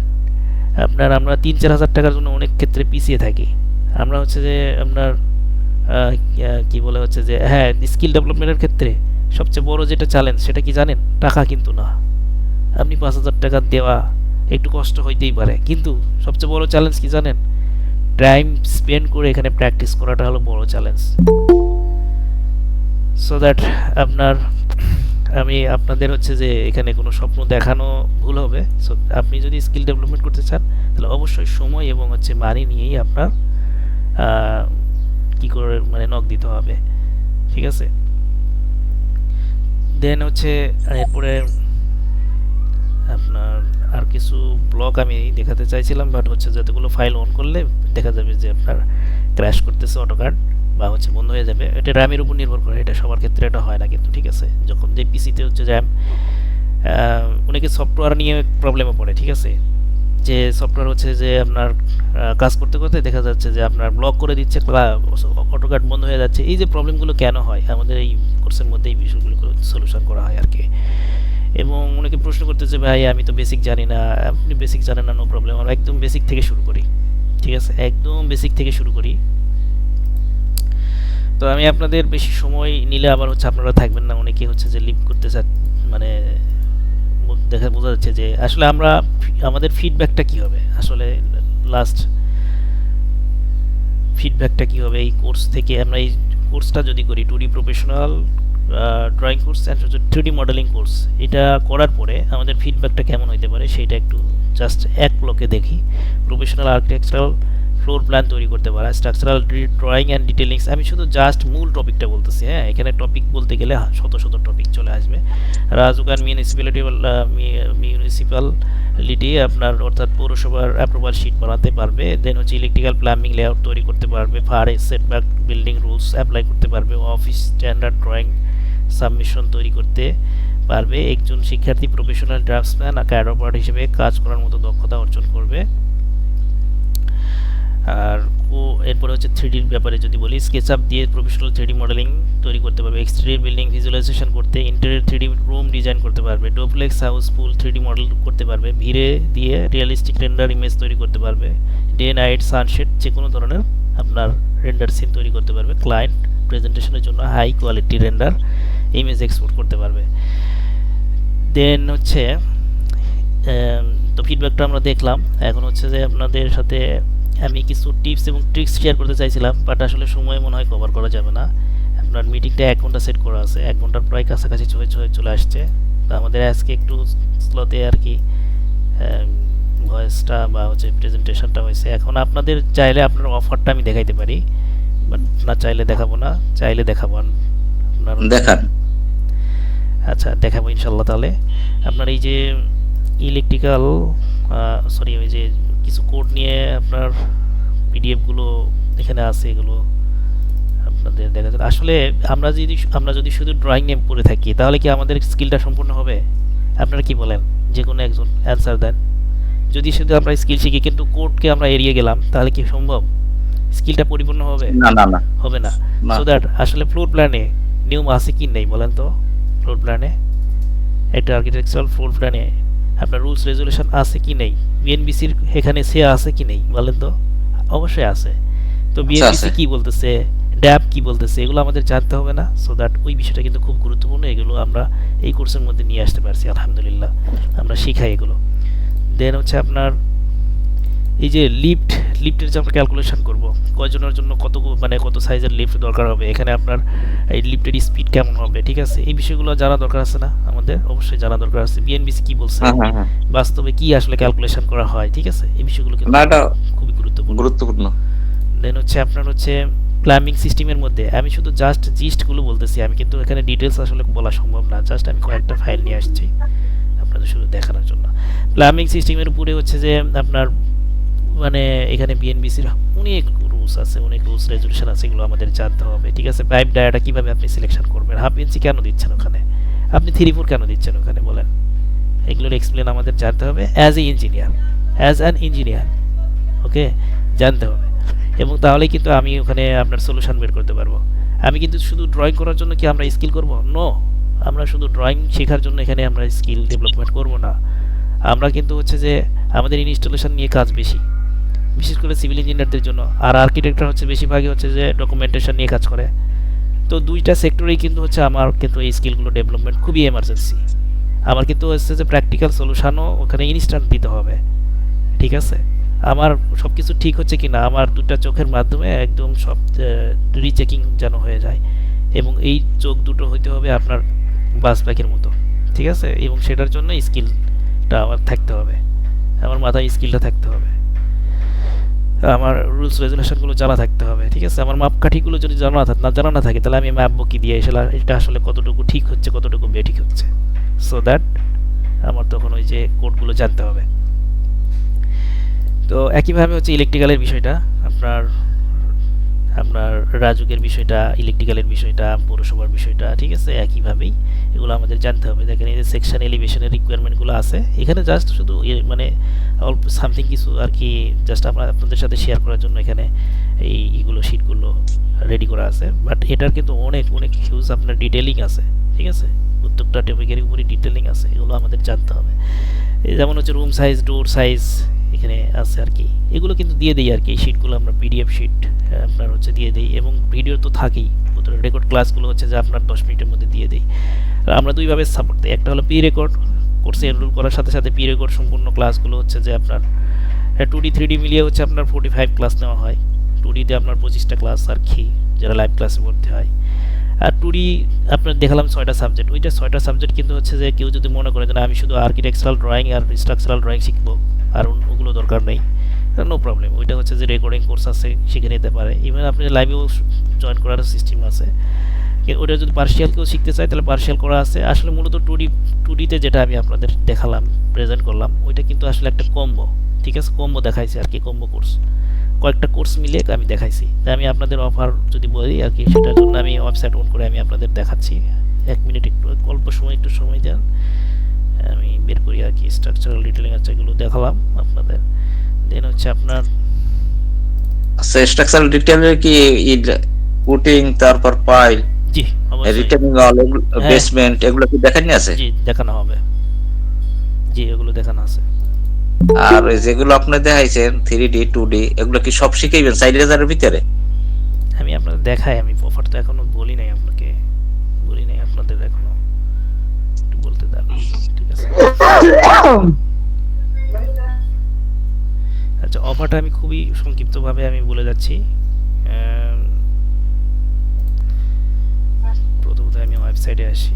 আমরা 3-4 হাজার টাকার জন্য অনেক ক্ষেত্রে পিছিয়ে থাকি। আমরা হচ্ছে যে আপনার কি বলে হচ্ছে যে হ্যাঁ, স্কিল ডেভেলপমেন্টের ক্ষেত্রে সবচেয়ে বড় যেটা চ্যালেঞ্জ সেটা কি জানেন? টাকা কিন্তু না। আপনি 5,000 টাকা দেওয়া একটু কষ্ট হইতেই পারে, কিন্তু সবচেয়ে বড় চ্যালেঞ্জ কি জানেন? টাইম স্পেন্ড করে এখানে প্র্যাকটিস করাটা হলো বড় চ্যালেঞ্জ। সো দ্যাট আমি আপনাদের হচ্ছে যে এখানে কোনো স্বপ্ন দেখানো ভুল হবে। সো আপনি যদি স্কিল ডেভেলপমেন্ট করতে চান তাহলে অবশ্যই সময় এবং হচ্ছে মানি নিয়েই আপনার কি করে মানে নক দিতে হবে, ঠিক আছে? দেন হচ্ছে এরপরে আপনার আর কিছু ব্লক আমি দেখাতে চাইছিলাম, বাট হচ্ছে যতগুলো ফাইল অন করলে দেখা যাবে যে আপনার ক্র্যাশ করতেছে অটোক্যাড, বা হচ্ছে বন্ধ হয়ে যাবে। এটা র্যামের উপর নির্ভর করে, এটা সবার ক্ষেত্রে এটা হয় না কিন্তু, ঠিক আছে? যখন যে পিসিতে হচ্ছে র্যাম, অনেকে সফটওয়্যার নিয়ে প্রবলেমে পড়ে, ঠিক আছে? যে সফটওয়্যার হচ্ছে যে আপনার কাজ করতে করতে দেখা যাচ্ছে যে আপনার ব্লক করে দিচ্ছে, অটোক্যাড বন্ধ হয়ে যাচ্ছে। এই যে প্রবলেমগুলো কেন হয় আমাদের এই কোর্সের মধ্যে এই বিষয়গুলো সলিউশন করা হয় আর কি। এবং অনেকে প্রশ্ন করতেছে ভাই আমি তো বেসিক জানি না, আপনি বেসিক জানেন না, নো প্রবলেম, আমরা একদম বেসিক থেকে শুরু করি, ঠিক আছে? একদম বেসিক থেকে শুরু করি। তো আমি আপনাদের বেশি সময় নিলে আবার হচ্ছে আপনারা থাকবেন না, অনেকে হচ্ছে যে লিভ করতে মানে দেখা বোঝা যাচ্ছে যে আসলে আমাদের ফিডব্যাকটা কি হবে, আসলে লাস্ট ফিডব্যাকটা কি হবে এই কোর্স থেকে। আমরা এই কোর্সটা যদি করি 2D professional drawing course and 3D modelling course, এটা করার পরে আমাদের ফিডব্যাকটা কেমন হতে পারে সেটা একটু জাস্ট এক ব্লকে দেখি। প্রফেশনাল আর্কিটেকচারাল ফ্লোর প্ল্যান তৈরি করতে পারা, স্ট্রাকচারাল ড্রয়িং অ্যান্ড ডিটেলিংস, আমি শুধু জাস্ট মূল টপিকটা বলতেছি, হ্যাঁ এখানে টপিক বলতে গেলে শত শত টপিক চলে আসবে। রাজুকান মিউনিসিপ্যালিটি আপনার অর্থাৎ পৌরসভার অ্যাপ্রুভাল শিট বানাতে পারবে। দেন হচ্ছে ইলেকট্রিক্যাল প্লাম্বিং লেআউট তৈরি করতে পারবে, fire setback building rules apply করতে পারবে, অফিস স্ট্যান্ডার্ড ড্রয়িং সাবমিশন তৈরি করতে পারবে। একজন শিক্ষার্থী প্রফেশনাল ড্রাফটসম্যান ক্যাড অপারেটর হিসেবে কাজ করার মতো দক্ষতা অর্জন করবে। আর এরপরে হচ্ছে 3Dর ব্যাপারে যদি বলি, স্কেচআপ দিয়ে প্রফেশনাল 3D মডেলিং তৈরি করতে পারবে, এক্সটেরিয়র বিল্ডিং ভিজুয়ালাইজেশন করতে, ইন্টেরিয়র 3D রুম ডিজাইন করতে পারবে, duplex house full 3D model করতে পারবে, ভিড়ে দিয়ে রিয়েলিস্টিক রেন্ডার ইমেজ তৈরি করতে পারবে, ডে নাইট সানশেড যে কোনো ধরনের আপনার রেন্ডার সিন তৈরি করতে পারবে, ক্লায়েন্ট প্রেজেন্টেশনের জন্য high quality render image export করতে পারবে। দেন হচ্ছে তো ফিডব্যাকটা আমরা দেখলাম, এখন হচ্ছে যে আপনাদের সাথে আমি কিছু টিপস এবং ট্রিক্স শেয়ার করতে চাইছিলাম, বাট আসলে সময় মনে হয় কভার করা যাবে না। আপনার মিটিংটা 1 ঘন্টা সেট করা আছে, 1 ঘন্টার প্রায় কাছাকাছি চলে আসছে। তো আমাদের আজকে একটু স্লোতে আর কি ভয়েসটা বা হচ্ছে প্রেজেন্টেশনটা হয়েছে। এখন আপনাদের চাইলে আপনার অফারটা আমি দেখাইতে পারি, বাট না চাইলে দেখাবো না, চাইলে দেখাবো আপনার দেখান। আচ্ছা দেখাবো ইনশাল্লাহ। তাহলে আপনার এই যে ইলেকট্রিক্যাল সরি ওই যে কিছু কোড নিয়ে আপনার পিডিএফগুলো এখানে আছে, এগুলো আপনাদের দেখা যাচ্ছে। আসলে আমরা যদি শুধু ড্রয়িং নিয়ে পড়ে থাকি তাহলে কি আমাদের স্কিলটা সম্পূর্ণ হবে? আপনারা কি বলেন? যে কোনো একজন অ্যান্সার দেন। যদি শুধু আমরা স্কিল শিখি কিন্তু কোডকে আমরা এড়িয়ে গেলাম তাহলে কি সম্ভব? স্কিলটা পরিপূর্ণ হবে? না না না হবে না। না। সো দ্যাট আসলে ফ্লোর প্ল্যানে নিয়ম আছে কি নেই বলেন তো? ফ্লোর প্ল্যানে একটা আর্কিটেকচারাল ফ্লোর প্ল্যানে আপনার রুলস রেজুলেশন আছে কি নেই? বিএনবিসির এখানে সে আছে কি নেই বলেন তো? অবশ্যই আছে। তো বিএনবিসি আছে। কি বলতেছে, ড্যাব কি বলতেছে, এগুলো আমাদের জানতে হবে না? সো দ্যাট ওই বিষয়টা কিন্তু খুব গুরুত্বপূর্ণ, এগুলো আমরা এই কোর্সের মধ্যে নিয়ে আসতে পারছি আলহামদুলিল্লাহ, আমরা শিখাই এগুলো। দেন হচ্ছে আপনার এই যে লিফটের যে আমরা ক্যালকুলেশন করব কয়জনের জন্য কত সাইজের লিফট দরকার হবে, এখানে আপনার এই লিফটের স্পিড কেমন হবে, ঠিক আছে, এই বিষয়গুলো জানা দরকার আছে না? আমাদের অবশ্যই জানা দরকার আছে বিএনবিসি কি বলছে, বাস্তবে কি আসলে ক্যালকুলেশন করা হয়, ঠিক আছে, এই বিষয়গুলো কিন্তু খুবই গুরুত্বপূর্ণ। দেন হচ্ছে আপনার হচ্ছে প্ল্যাম্বিং সিস্টেমের মধ্যে আমি শুধু জাস্ট জিস্টগুলো বলতেছি, আমি কিন্তু এখানে ডিটেলস আসলে বলা সম্ভব না, জাস্ট আমি কয়েকটা ফাইল নিয়ে আসছি আপনাদের শুধু দেখানোর জন্য। প্ল্যাম্বিং সিস্টেমের উপরে হচ্ছে যে আপনার মানে এখানে বিএনবিসির অনেক রুলস আছে, অনেক রুলস রেজুলেশন আছে, এগুলো আমাদের জানতে হবে, ঠিক আছে। পাইপ ডায়াটা কীভাবে আপনি সিলেকশন করবেন, হাফ ইঞ্চি কেন দিচ্ছেন ওখানে, আপনি 3/4 কেন দিচ্ছেন ওখানে বলেন, এগুলোর এক্সপ্লেন আমাদের জানতে হবে অ্যাজ অ্যান ইঞ্জিনিয়ার, ওকে, জানতে হবে। এবং তাহলেই কিন্তু আমি ওখানে আপনার সলিউশন বের করতে পারবো। আমি কিন্তু শুধু ড্রয়িং করার জন্য কি আমরা স্কিল করব? নো, আমরা শুধু ড্রয়িং শেখার জন্য এখানে আমরা স্কিল ডেভেলপমেন্ট করব না। আমরা কিন্তু হচ্ছে যে আমাদের ইনস্টলেশন নিয়ে কাজ বেশি, বিশেষ করে সিভিল ইঞ্জিনিয়ারদের জন্য, আর আর্কিটেক্টরা হচ্ছে বেশিরভাগই হচ্ছে যে ডকুমেন্টেশন নিয়ে কাজ করে। তো দুইটা সেক্টরেই কিন্তু হচ্ছে আমার কিন্তু এই স্কিলগুলো ডেভেলপমেন্ট খুবই এমার্জেন্সি। আমার কিন্তু হচ্ছে যে প্র্যাকটিক্যাল সলিউশনও ওখানে ইনস্ট্যান্ট দিতে হবে, ঠিক আছে। আমার সব কিছু ঠিক হচ্ছে কি না আমার দুটা চোখের মাধ্যমে একদম সব রিচেকিং যেন হয়ে যায়, এবং এই চোখ দুটো হইতে হবে আপনার বাস ব্যাকের মতো, ঠিক আছে। এবং সেটার জন্য স্কিলটা আমার থাকতে হবে, আমার মাথায় স্কিলটা থাকতে হবে, আমার রুলস রেজুলেশনগুলো জানা থাকতে হবে, ঠিক আছে। আমার মাপকাঠিগুলো যদি জানা না থাকে তাহলে আমি মাপবো কি দিয়ে এটা আসলে কতটুকু ঠিক হচ্ছে কতটুকু বেঠিক হচ্ছে। সো দ্যাট আমার তখন ওই যে কোডগুলো জানতে হবে। তো একইভাবে হচ্ছে ইলেকট্রিক্যালের বিষয়টা আপনার রাজুকের বিষয়টা, ইলেকট্রিক্যালের বিষয়টা, পৌরসভার বিষয়টা, ঠিক আছে, একইভাবেই এগুলো আমাদের জানতে হবে। দেখেন এই যে সেকশন এলিভেশনের রিকোয়ারমেন্টগুলো আছে এখানে, জাস্ট শুধু মানে অল্প সামথিং কিছু আর কি, জাস্ট আপনাদের সাথে শেয়ার করার জন্য এখানে এইগুলো শিটগুলো রেডি করা আছে। বাট এটার কিন্তু অনেক অনেক হিউজ আপনার ডিটেলিং আছে, ঠিক আছে, প্রত্যেকটা টপিকের উপরে ডিটেলিং আছে, এগুলো আমাদের জানতে হবে। এই যেমন হচ্ছে রুম সাইজ, ডোর সাইজ এখানে আছে আর কি, এগুলো কিন্তু দিয়ে দিই আর কি, এই শিটগুলো আমরা পিডিএফ শিট আপনার হচ্ছে দিয়ে দিই, এবং ভিডিও তো থাকেই রেকর্ড ক্লাসগুলো হচ্ছে যে আপনার 10 মিনিটের মধ্যে দিয়ে দেই। আর আমরা দুইভাবে সাপোর্ট দিই, একটা হলো পি রেকর্ড, কোর্সে এনরোল করার সাথে সাথে পি রেকর্ড সম্পূর্ণ ক্লাসগুলো হচ্ছে যে আপনার 2D 3D মিলিয়ে হচ্ছে আপনার 45 ক্লাস নেওয়া হয়। 2Dতে আপনার 25টা ক্লাস আর কি, যারা লাইভ ক্লাসে ভর্তি হয়। আর 2D আপনার দেখালাম 6টা সাবজেক্ট, ওইটা 6টা সাবজেক্ট কিন্তু হচ্ছে যে কেউ যদি মনে করে যে না আমি শুধু আর্কিটেকচারাল ড্রয়িং আর স্ট্রাকচারাল ড্রয়িং শিখবো আর ওগুলো দরকার নেই, নো প্রবলেম, ওইটা হচ্ছে যে রেকর্ডিং কোর্স আছে, শিখে নিতে পারে। ইভেন আপনি লাইভেও জয়েন করার সিস্টেম আছে। ওটা যদি পার্শিয়াল কেউ শিখতে চায় তাহলে পার্শিয়াল করা আছে। আসলে মূলত 2Dতে যেটা আমি আপনাদের দেখালাম, প্রেজেন্ট করলাম, ওইটা কিন্তু আসলে একটা কম্বো, ঠিক আছে, কম্বো দেখাইছি আর কি, কম্বো কোর্স, কয়েকটা কোর্স মিলিয়ে আমি দেখাইছি। তাই আমি আপনাদের অফার যদি বলি আর কি, সেটার জন্য আমি ওয়েবসাইট অন করে আমি আপনাদের দেখাচ্ছি। 1 মিনিট একটু অল্প সময়, একটু সময় দেন, আমি বের করি আর কি। স্ট্রাকচারাল ডিটেলিং আছে, এগুলো দেখালাম আপনাদের। দেন হচ্ছে আপনার আচ্ছা, স্ট্রাকচারাল ডিটেইলের কি পুটিং, তারপর পাইল, জি অবশ্যই, রিটেনিং অল, হ্যাঁ বেসমেন্ট, এগুলো কি দেখানি আছে? জি দেখানো হবে, জি এগুলো দেখানো আছে। আর যেগুলো আপনি দেখাইছেন 3D 2D, এগুলো কি সব শিখাইবেন 4000 এর ভিতরে? আমি আপনাদের দেখাই, আমি অফার তো এখনো বলি নাই আপনাকে, বলি নাই আপনাদের এখনো, একটু বলতে দেন, ঠিক আছে। আচ্ছা, অফারটা আমি খুবই সংক্ষিপ্তভাবে আমি বলে যাচ্ছি। প্রথমত আমি ওয়েবসাইটে আসি।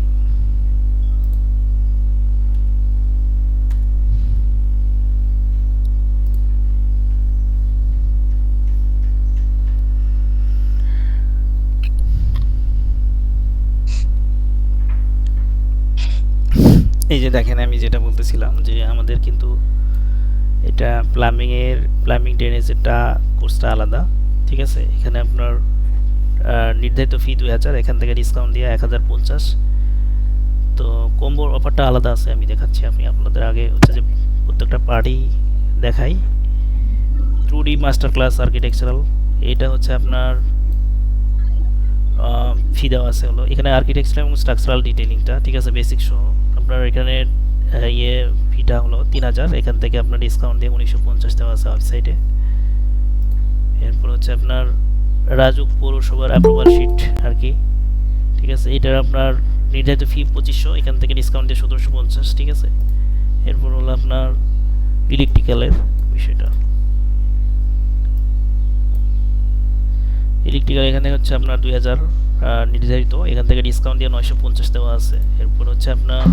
এই যে দেখেন, আমি যেটা বলতেছিলাম যে আমাদের কিন্তু এটা প্লাম্বিং ড্রেনেজেরটা কোর্সটা আলাদা, ঠিক আছে। এখানে আপনার নির্ধারিত ফি 2000, এখান থেকে ডিসকাউন্ট দিয়ে 1050। তো কম্বোর অফারটা আলাদা আছে, আমি দেখাচ্ছি। আমি আপনাদের আগে হচ্ছে যে প্রত্যেকটা পার্টি দেখাই। 2D মাস্টার ক্লাস আর্কিটেকচারাল, এটা হচ্ছে আপনার ফি দেওয়া আছে হলো এখানে আর্কিটেকচার এবং স্ট্রাকচারাল ডিটেইলিংটা, ঠিক আছে, বেসিক সহ। আপনার এখানে ফিটা হলো 3000, এখান থেকে আপনার ডিসকাউন্ট দিয়ে 1950 দেওয়া আছে ওয়েবসাইটে। এরপর হচ্ছে আপনার রাজুক পৌরসভার অ্যাপ্রুভাল শিট আর কি, ঠিক আছে, এটার আপনার নির্ধারিত ফি 2500, এখান থেকে ডিসকাউন্ট দিয়ে 1750, ঠিক আছে। এরপর হলো আপনার ইলেকট্রিক্যালের বিষয়টা, ইলেকট্রিক্যাল এখানে হচ্ছে আপনার 2000 নির্ধারিত, এখান থেকে ডিসকাউন্ট দিয়ে 950 দেওয়া আছে। এরপর হচ্ছে আপনার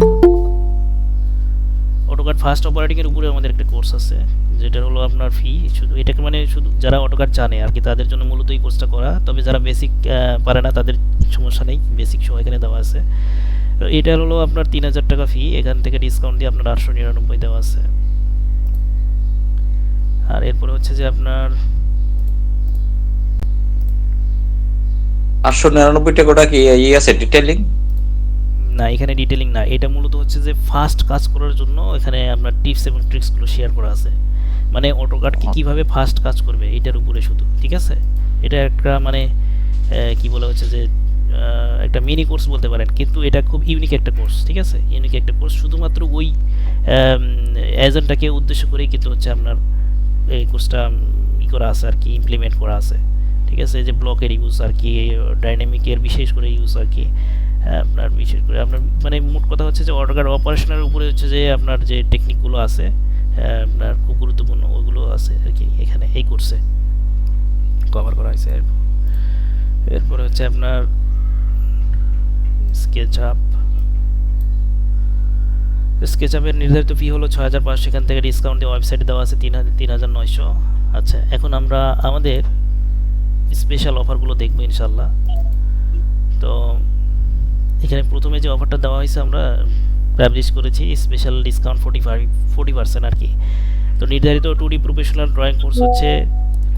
অটোকাড ফার্স্ট অপারেটিং এর উপরে আমাদের একটা কোর্স আছে, যেটা হলো আপনার ফি শুধু, এটাকে মানে শুধু যারা অটোকাড জানে আর কি তাদের জন্য মূলত এই কোর্সটা করা। তবে যারা বেসিক পারে না তাদের সমস্যা নেই, বেসিক সহ এখানে দেওয়া আছে। তো এটা হলো আপনার 3000 টাকা ফি, এখান থেকে ডিসকাউন্ট দিয়ে আপনার 899 দেওয়া আছে। আর এরপরে হচ্ছে যে আপনার 899 টাকাটা কি আছে ডিটেইলিং? না, এখানে ডিটেইলিং না, এটা মূলত হচ্ছে যে ফাস্ট কাজ করার জন্য এখানে আপনার টিপস এবং ট্রিক্সগুলো শেয়ার করা আছে, মানে অটোকাডকে কিভাবে ফাস্ট কাজ করবে এটার উপরে শুধু, ঠিক আছে। এটা একটা মানে কি বলা হচ্ছে যে একটা মিনি কোর্স বলতে পারেন, কিন্তু এটা খুব ইউনিক একটা কোর্স, ঠিক আছে, ইউনিক একটা কোর্স, শুধুমাত্র ওই এজেন্টটাকে উদ্দেশ্য করেই কিন্তু হচ্ছে আপনার এই কোর্সটা করা আছে আর কি, ইমপ্লিমেন্ট করা আছে, ঠিক আছে। এই যে ব্লকের ইউজ আর কি, ডাইনামিকের বিশেষ করে ইউজ আর কি, আপনার বিশেষ করে আপনার মানে মোট কথা হচ্ছে যে অটোকাড অপারেশনের উপরে হচ্ছে যে আপনার যে টেকনিকগুলো আছে আপনার খুব গুরুত্বপূর্ণ, ওইগুলো আছে আর কি এখানে এই কোর্সে কভার করা হয়েছে। এরপরে হচ্ছে আপনার স্কেচআপের নির্ধারিত ফি হলো 6500, এখান থেকে ডিসকাউন্ট দিয়ে ওয়েবসাইটে দেওয়া আছে 3900। আচ্ছা, এখন আমরা আমাদের স্পেশাল অফারগুলো দেখবো ইনশাল্লাহ। তো এখানে প্রথমে যে অফারটা দেওয়া হয়েছে আমরা পাবলিশ করেছি, স্পেশাল ডিসকাউন্ট 40% আর কি। তো নির্ধারিত 2D প্রফেশনাল ড্রয়িং কোর্স হচ্ছে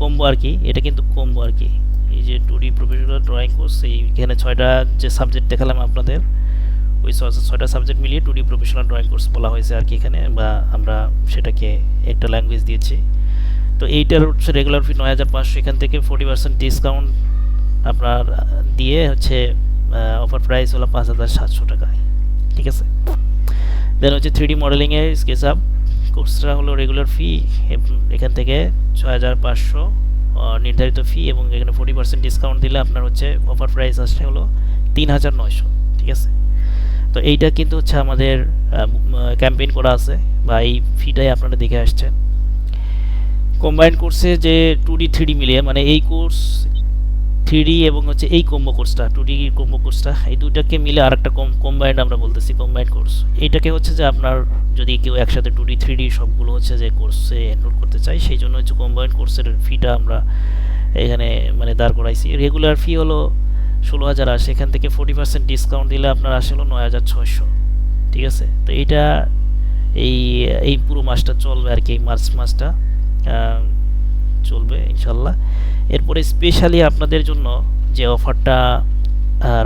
কম্বো আর কি, এটা কিন্তু কম্বো আর কি। এই যে 2D প্রফেশনাল ড্রয়িং কোর্স, এইখানে 6টা যে সাবজেক্ট দেখালাম আপনাদের, ওই 6টা সাবজেক্ট মিলিয়ে 2D প্রফেশনাল ড্রয়িং কোর্স বলা হয়েছে আর কি এখানে, বা আমরা সেটাকে একটা ল্যাঙ্গুয়েজ দিয়েছি। তো এইটার হচ্ছে রেগুলার ফি 9500, এখান থেকে 40% ডিসকাউন্ট আপনার দিয়ে হচ্ছে অফার প্রাইস হলো 5700 টাকায়, ঠিক আছে। দেন হচ্ছে 3D মডেলিংয়ের স্কেচআপ কোর্সটা হলো রেগুলার ফি, এখান থেকে 6500 নির্ধারিত ফি এবং এখানে 40% ডিসকাউন্ট দিলে আপনার হচ্ছে অফার প্রাইস আসছে হলো ৩,৯০০, ঠিক আছে। তো এইটা কিন্তু হচ্ছে আমাদের ক্যাম্পেইন করা আছে বা এই ফিটাই আপনারা দেখে আসছেন। কম্বাইন্ড কোর্সে যে 2D 3D মিলিয়ে মানে এই কোর্স 3D এবং হচ্ছে এই কম্বো কোর্সটা 2D কম্বো কোর্সটা এই দুইটাকে মিলে আরেকটা কম্বাইন্ড আমরা বলতেছি কম্বাইন্ড কোর্স। এইটাকে হচ্ছে যে আপনার যদি কেউ একসাথে 2D 3D সবগুলো হচ্ছে যে কোর্সে এনরোল করতে চায় সেই জন্য হচ্ছে কম্বাইন্ড কোর্সের ফিটা আমরা এখানে মানে দাঁড় করাইছি। রেগুলার ফি হলো 16,000 আসে, এখান থেকে 40% ডিসকাউন্ট দিলে আপনার আসে হলো 9,600, ঠিক আছে। তো এইটা এই এই পুরো মাসটা চলবে আর কি, এই মার্চ মাসটা চলবে ইনশাল্লাহ। এরপরে স্পেশালি আপনাদের জন্য যে অফারটা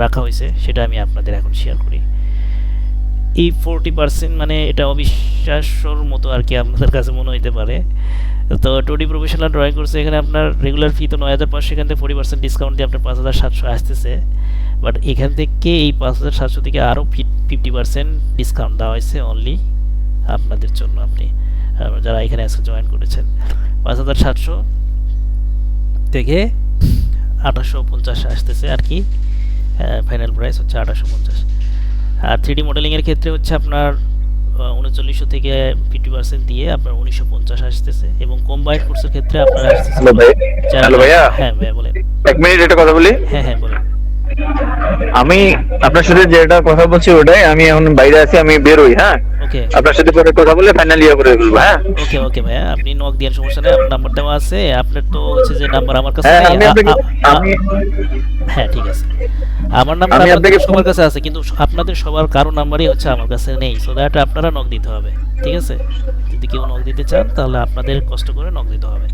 রাখা হয়েছে সেটা আমি আপনাদের এখন শেয়ার করি। এই 40% মানে এটা অবিশ্বাস্যর মতো আর কি আপনাদের কাছে মনে হইতে পারে। তো 2D প্রফেশনাল ড্রয়িং কোর্সে এখানে আপনার রেগুলার ফি তো 9,500, এখান থেকে 40% ডিসকাউন্ট দিয়ে আপনার 5,700 আসতেছে। বাট এখান থেকে এই 5,700 থেকে আরও 50% ডিসকাউন্ট দেওয়া হয়েছে অনলি আপনাদের জন্য, আপনি যারা এখানে আজকে জয়েন করেছেন। 5,700 থেকে 850 আসতেছে আর কি, ফাইনাল প্রাইস হচ্ছে 850। আর 3D মডেলিংয়ের ক্ষেত্রে হচ্ছে আপনার 3900 থেকে 50% দিয়ে আপনার 1950 আসতেছে এবং কম্বাইন্ড কোর্সের ক্ষেত্রে আপনার আসতেছে। হ্যালো ভাই। হ্যালো ভাইয়া। হ্যাঁ ভাইয়া বলেন। এক মিনিট একটা কথা বলি। হ্যাঁ হ্যাঁ বলেন। আমি আপনার সাথে যেটা কথা বলছি ওটাই, আমি এখন বাইরে আছি, আমি বের হই। হ্যাঁ, ওকে আপনার সাথে পরে কথা বলে ফাইনাল ইয়ে করে ফেলবো। হ্যাঁ ওকে ওকে ভাইয়া, আপনি নক দিয়েন, সমস্যা নেই, আপনার নাম্বার দেওয়া আছে। আপনার তো হচ্ছে যে নাম্বার আমার কাছে হ্যাঁ, নেই। আমি আপনাকে আমি হ্যাঁ ঠিক আছে, আমার নাম্বার আমি আপনাদের আপনাকে সবার কাছে আছে কিন্তু আপনাদের সবার কারো নাম্বারই হচ্ছে আমার কাছে নেই। সো দ্যাট আপনারা নক দিতে হবে, ঠিক আছে। যদি কেউ নক দিতে চান তাহলে আপনাদের কষ্ট করে নক দিতে হবে।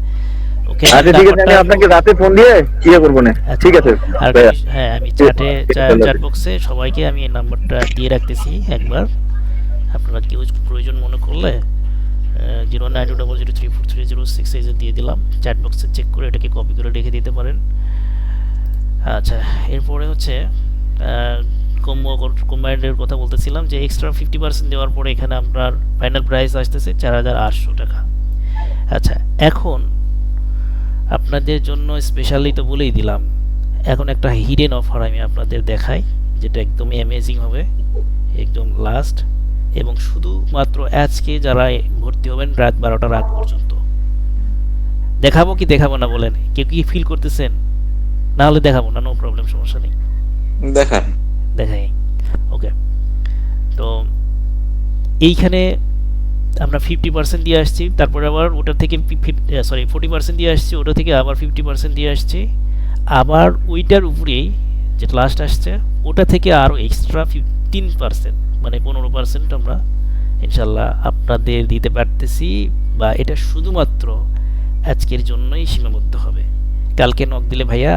ওকে আচ্ছা ঠিক আছে, আমি আপনাকে রাতে ফোন দিয়ে ইয়ে করবো না। ঠিক আছে আর ভাইয়া। হ্যাঁ আমি চ্যাট বক্সে সবাইকে আমি এই নাম্বারটা দিয়ে রাখতেছি একবার, আপনারা কেউ প্রয়োজন মনে করলে 09200343066 এই যে দিয়ে দিলাম, চ্যাট বক্সে চেক করে এটাকে কপি করে রেখে দিতে পারেন। আচ্ছা, এরপরে হচ্ছে কম্বাইন্ডের কথা বলতেছিলাম যে এক্সট্রা 50% দেওয়ার পরে এখানে আপনার ফাইনাল প্রাইস আসতেছে 4,800 টাকা। আচ্ছা, এখন আপনাদের জন্য স্পেশালি তো বলেই দিলাম, এখন একটা হিডেন অফার আমি আপনাদের দেখাই যেটা একদমই অ্যামেজিং হবে, একদম লাস্ট এবং শুধুমাত্র আজকে যারা ভর্তি হবেন রাত 12টার আগ পর্যন্ত। দেখাবো কি দেখাবো না বলেন, কেউ কি ফিল করতেছেন? না হলে দেখাবো না, নো প্রবলেম, সমস্যা নেই, দেখান। দেখাই। ওকে, তো এইখানে আমরা 50% দিয়ে আসছি, তারপরে আবার ওটা থেকে 40% দিয়ে আসছি, ওটা থেকে আবার 50% দিয়ে আসছি, আবার ওইটার উপরেই যেটা লাস্ট আসছে ওটা থেকে আরও এক্সট্রা 15% মানে 15% আমরা ইনশাল্লাহ আপনাদের দিতে পারতেছি। বা এটা শুধুমাত্র আজকের জন্যই সীমাবদ্ধ হবে। কালকে নক দিলে ভাইয়া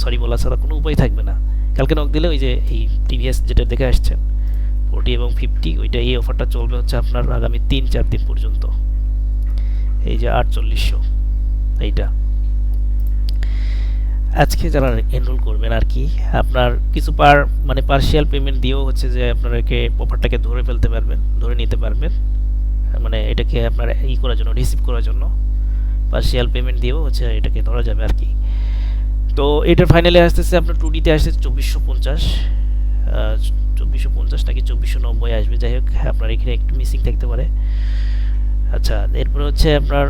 সরি বলা ছাড়া কোনো উপায় থাকবে না। কালকে নক দিলে ওই যে এই প্রিভিয়াস যেটা দেখে আসছেন 40 এবং 50, ওইটা এই অফারটা চলবে হচ্ছে আপনার আগামী 3-4 দিন পর্যন্ত। এই যে 4800 এইটা আজকে যারা এনরোল করবেন আর কি, আপনার কিছু পার্শিয়াল পেমেন্ট দিয়েও হচ্ছে যে আপনারাকে অফারটাকে ধরে ফেলতে পারবেন, ধরে নিতে পারবেন, মানে এটাকে আপনার করার জন্য, রিসিভ করার জন্য পার্শিয়াল পেমেন্ট দিয়েও হচ্ছে এটাকে ধরা যাবে আর কি। তো এটার ফাইনালে আসতেছে আপনার 2Dতে আসতেছে 2450, 2450 নাকি 2490 আসবে, যাই হোক আপনার এখানে একটু মিসিং থাকতে পারে। আচ্ছা, এরপরে হচ্ছে আপনার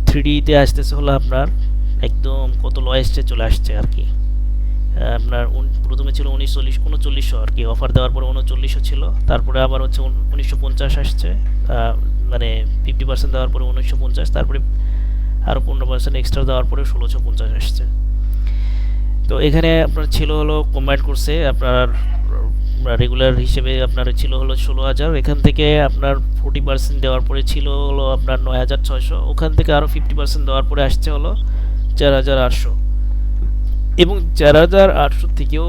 3Dতে আসতেছে হলো আপনার একদম কত লয়েস্টে চলে আসছে আর কি। আপনার প্রথমে ছিল 3900 আর কি, অফার দেওয়ার পরে 3900 ছিল, তারপরে আবার হচ্ছে 1950 আসছে, মানে 50% দেওয়ার পরে 1950, তারপরে আরও 15% এক্সট্রা দেওয়ার পরে 1650 আসছে। তো এখানে আপনার ছিল হলো কম্বাইন্ড কোর্সে আপনার রেগুলার হিসেবে আপনার ছিল হলো 16,000, এখান থেকে আপনার 40% দেওয়ার পরে ছিল হলো আপনার 9,600, ওখান থেকে আরও 50% দেওয়ার পরে আসছে হলো 4,800 এবং 4,800 থেকেও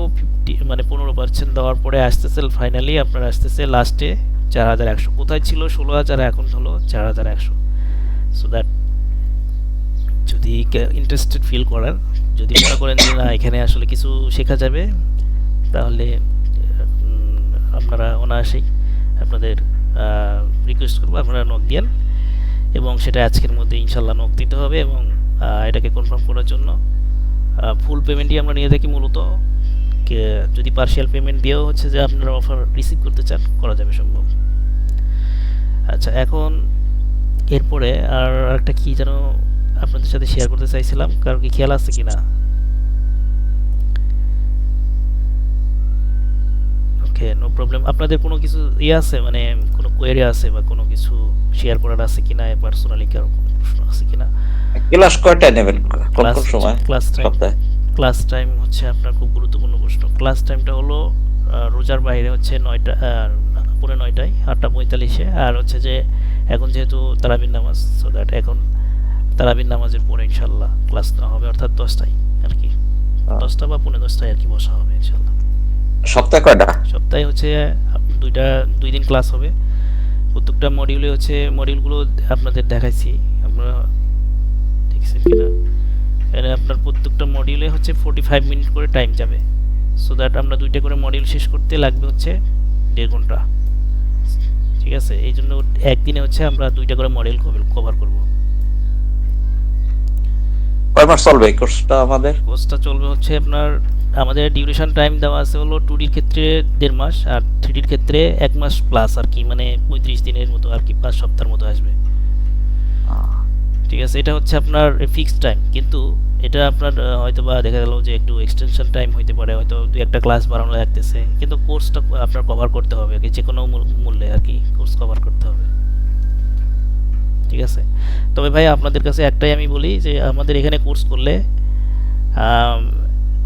15% দেওয়ার পরে আসতেছে ফাইনালি আপনার আসতেছে লাস্টে 4,100। কোথায় ছিল 16,000, এখন হলো 4,100। সো দ্যাট যদি ইন্টারেস্টেড ফিল করেন, যদি মনে করেন যে না এখানে আসলে কিছু শেখা যাবে, তাহলে আপনারা অনায়াসেই আপনাদের রিকোয়েস্ট করবো আপনারা নক দিয়েন এবং সেটা আজকের মধ্যে ইনশাল্লাহ নক দিতে হবে এবং এটাকে কনফার্ম করার জন্য ফুল পেমেন্টই আমরা নিয়ে থাকি মূলত। যদি পার্শিয়াল পেমেন্ট দিয়েও হচ্ছে যে আপনারা অফার রিসিভ করতে চান করা যাবে সম্ভব। আচ্ছা, এখন এরপরে আর একটা কি যেন আপনাদের সাথে শেয়ার করতে চাইছিলাম, কারণ কি খেয়াল আছে কিনা? ওকে, নো প্রবলেম। আপনাদের কোনো কিছু আছে, মানে কোনো কোয়েরি আছে বা কোনো কিছু শেয়ার করার আছে কিনা, পার্সোনালি কারো কোনো প্রশ্ন আছে কিনা? ক্লাস কয়টা নেবেন, কোন কোন সময়? ক্লাস টাইম, সপ্তাহে ক্লাস টাইম হচ্ছে আপনার খুব গুরুত্বপূর্ণ প্রশ্ন। ক্লাস টাইমটা হলো রোজার বাইরে হচ্ছে 9টা, 9:30টায়, 8:45-এ। আর হচ্ছে যে এখন যেহেতু তারাবির নামাজ, সো দ্যাট এখন তারাবির নামাজের পরে ইনশাল্লাহ ক্লাস নেওয়া হবে, অর্থাৎ 10টায় আর কি, 10টা বা 10:45টায় আর কি বসা হবে ইনশাল্লাহ। সপ্তাহে কয়টা? সপ্তাহে হচ্ছে 2 দিন ক্লাস হবে। প্রত্যেকটা মডিউলে হচ্ছে, মডিউলগুলো আপনাদের দেখাইছি, আপনারা দেখছেন কিনা? এখানে আপনার প্রত্যেকটা মডিউলে হচ্ছে 45 মিনিট করে টাইম যাবে, সো দ্যাট আমরা 2টা করে মডিউল শেষ করতে লাগবে হচ্ছে 1.5 ঘন্টা। ঠিক আছে, এই জন্য একদিনে হচ্ছে আমরা 2টা করে মডিউল কভার করব। কয় মাস চলবে এই কোর্সটা আমাদের? কোর্সটা চলবে হচ্ছে আপনার, আমাদের ডিউরেশন টাইম দেওয়া আছে হলো 2Dর ক্ষেত্রে 1.5 মাস আর 3Dর ক্ষেত্রে 1 মাস প্লাস আর কি, মানে 35 দিনের মতো আর কি, 5 সপ্তাহের মতো আসবে। ঠিক আছে, এটা হচ্ছে আপনার ফিক্সড টাইম, কিন্তু এটা আপনার হয়তো বা দেখা গেল যে একটু এক্সটেনশন টাইম হইতে পারে, হয়তো 2-1টা ক্লাস বাড়ানো লাগতেছে, কিন্তু কোর্সটা আপনার কভার করতে হবে, যে কোনো মূল্যে আর কি কোর্স কভার করতে হবে। ঠিক আছে, তবে ভাই আপনাদের কাছে একটাই আমি বলি যে আমাদের এখানে কোর্স করলে,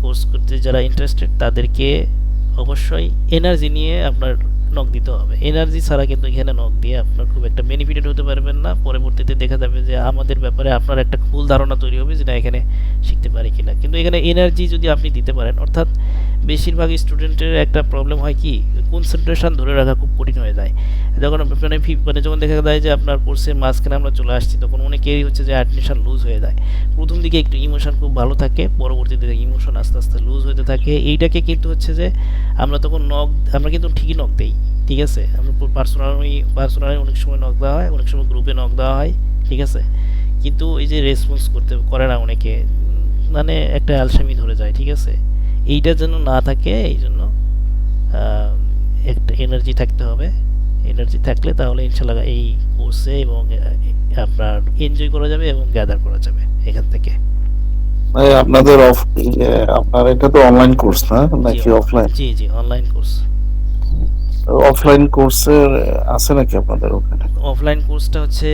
কোর্স করতে যারা ইন্টারেস্টেড তাদেরকে অবশ্যই এনার্জি নিয়ে আপনার নক দিতে হবে। এনার্জি ছাড়া কিন্তু এখানে নক দিয়ে আপনার খুব একটা বেনিফিটেড হতে পারবেন না। পরবর্তীতে দেখা যাবে যে আমাদের ব্যাপারে আপনার একটা ভুল ধারণা তৈরি হবে যে না এখানে শিখতে পারি কিনা। কিন্তু এখানে এনার্জি যদি আপনি দিতে পারেন, অর্থাৎ বেশিরভাগ স্টুডেন্টের একটা প্রবলেম হয় কি, কনসেন্ট্রেশন ধরে রাখা খুব কঠিন হয়ে যায়। যখন মানে যখন দেখা যায় যে আপনার কোর্সের মাঝখানে আমরা চলে আসছি, তখন অনেকেরই হচ্ছে যে অ্যাটেনশন লুজ হয়ে যায়। প্রথম দিকে একটু ইমোশন খুব ভালো থাকে, পরবর্তীতে ইমোশন আস্তে আস্তে লুজ হতে থাকে। এইটাকে কিন্তু হচ্ছে যে আমরা তখন আমরা কিন্তু ঠিকই নক দিই। ঠিক আছে, আমরা পার্সোনালি অনেক সময় নক দেওয়া হয়, অনেক সময় গ্রুপে নক দেওয়া হয়। ঠিক আছে, কিন্তু এই যে রেসপন্স করে না অনেকে, মানে একটা আলসামি ধরে যায়। ঠিক আছে, এইটা যেন না থাকে, এই জন্য একটা এনার্জি থাকতে হবে। এনার্জি থাকলে তাহলে ইনশাল্লাহ এই কোর্সে এবং আপনার এনজয় করা যাবে এবং গ্যাদার করা যাবে এখান থেকে। আপনাদের আপনার এটা তো অনলাইন কোর্স না নাকি অফলাইন? জি জি, অনলাইন কোর্স। অফলাইন কোর্সের আছে নাকি আপনাদের ওখানে? অফলাইন কোর্সটা হচ্ছে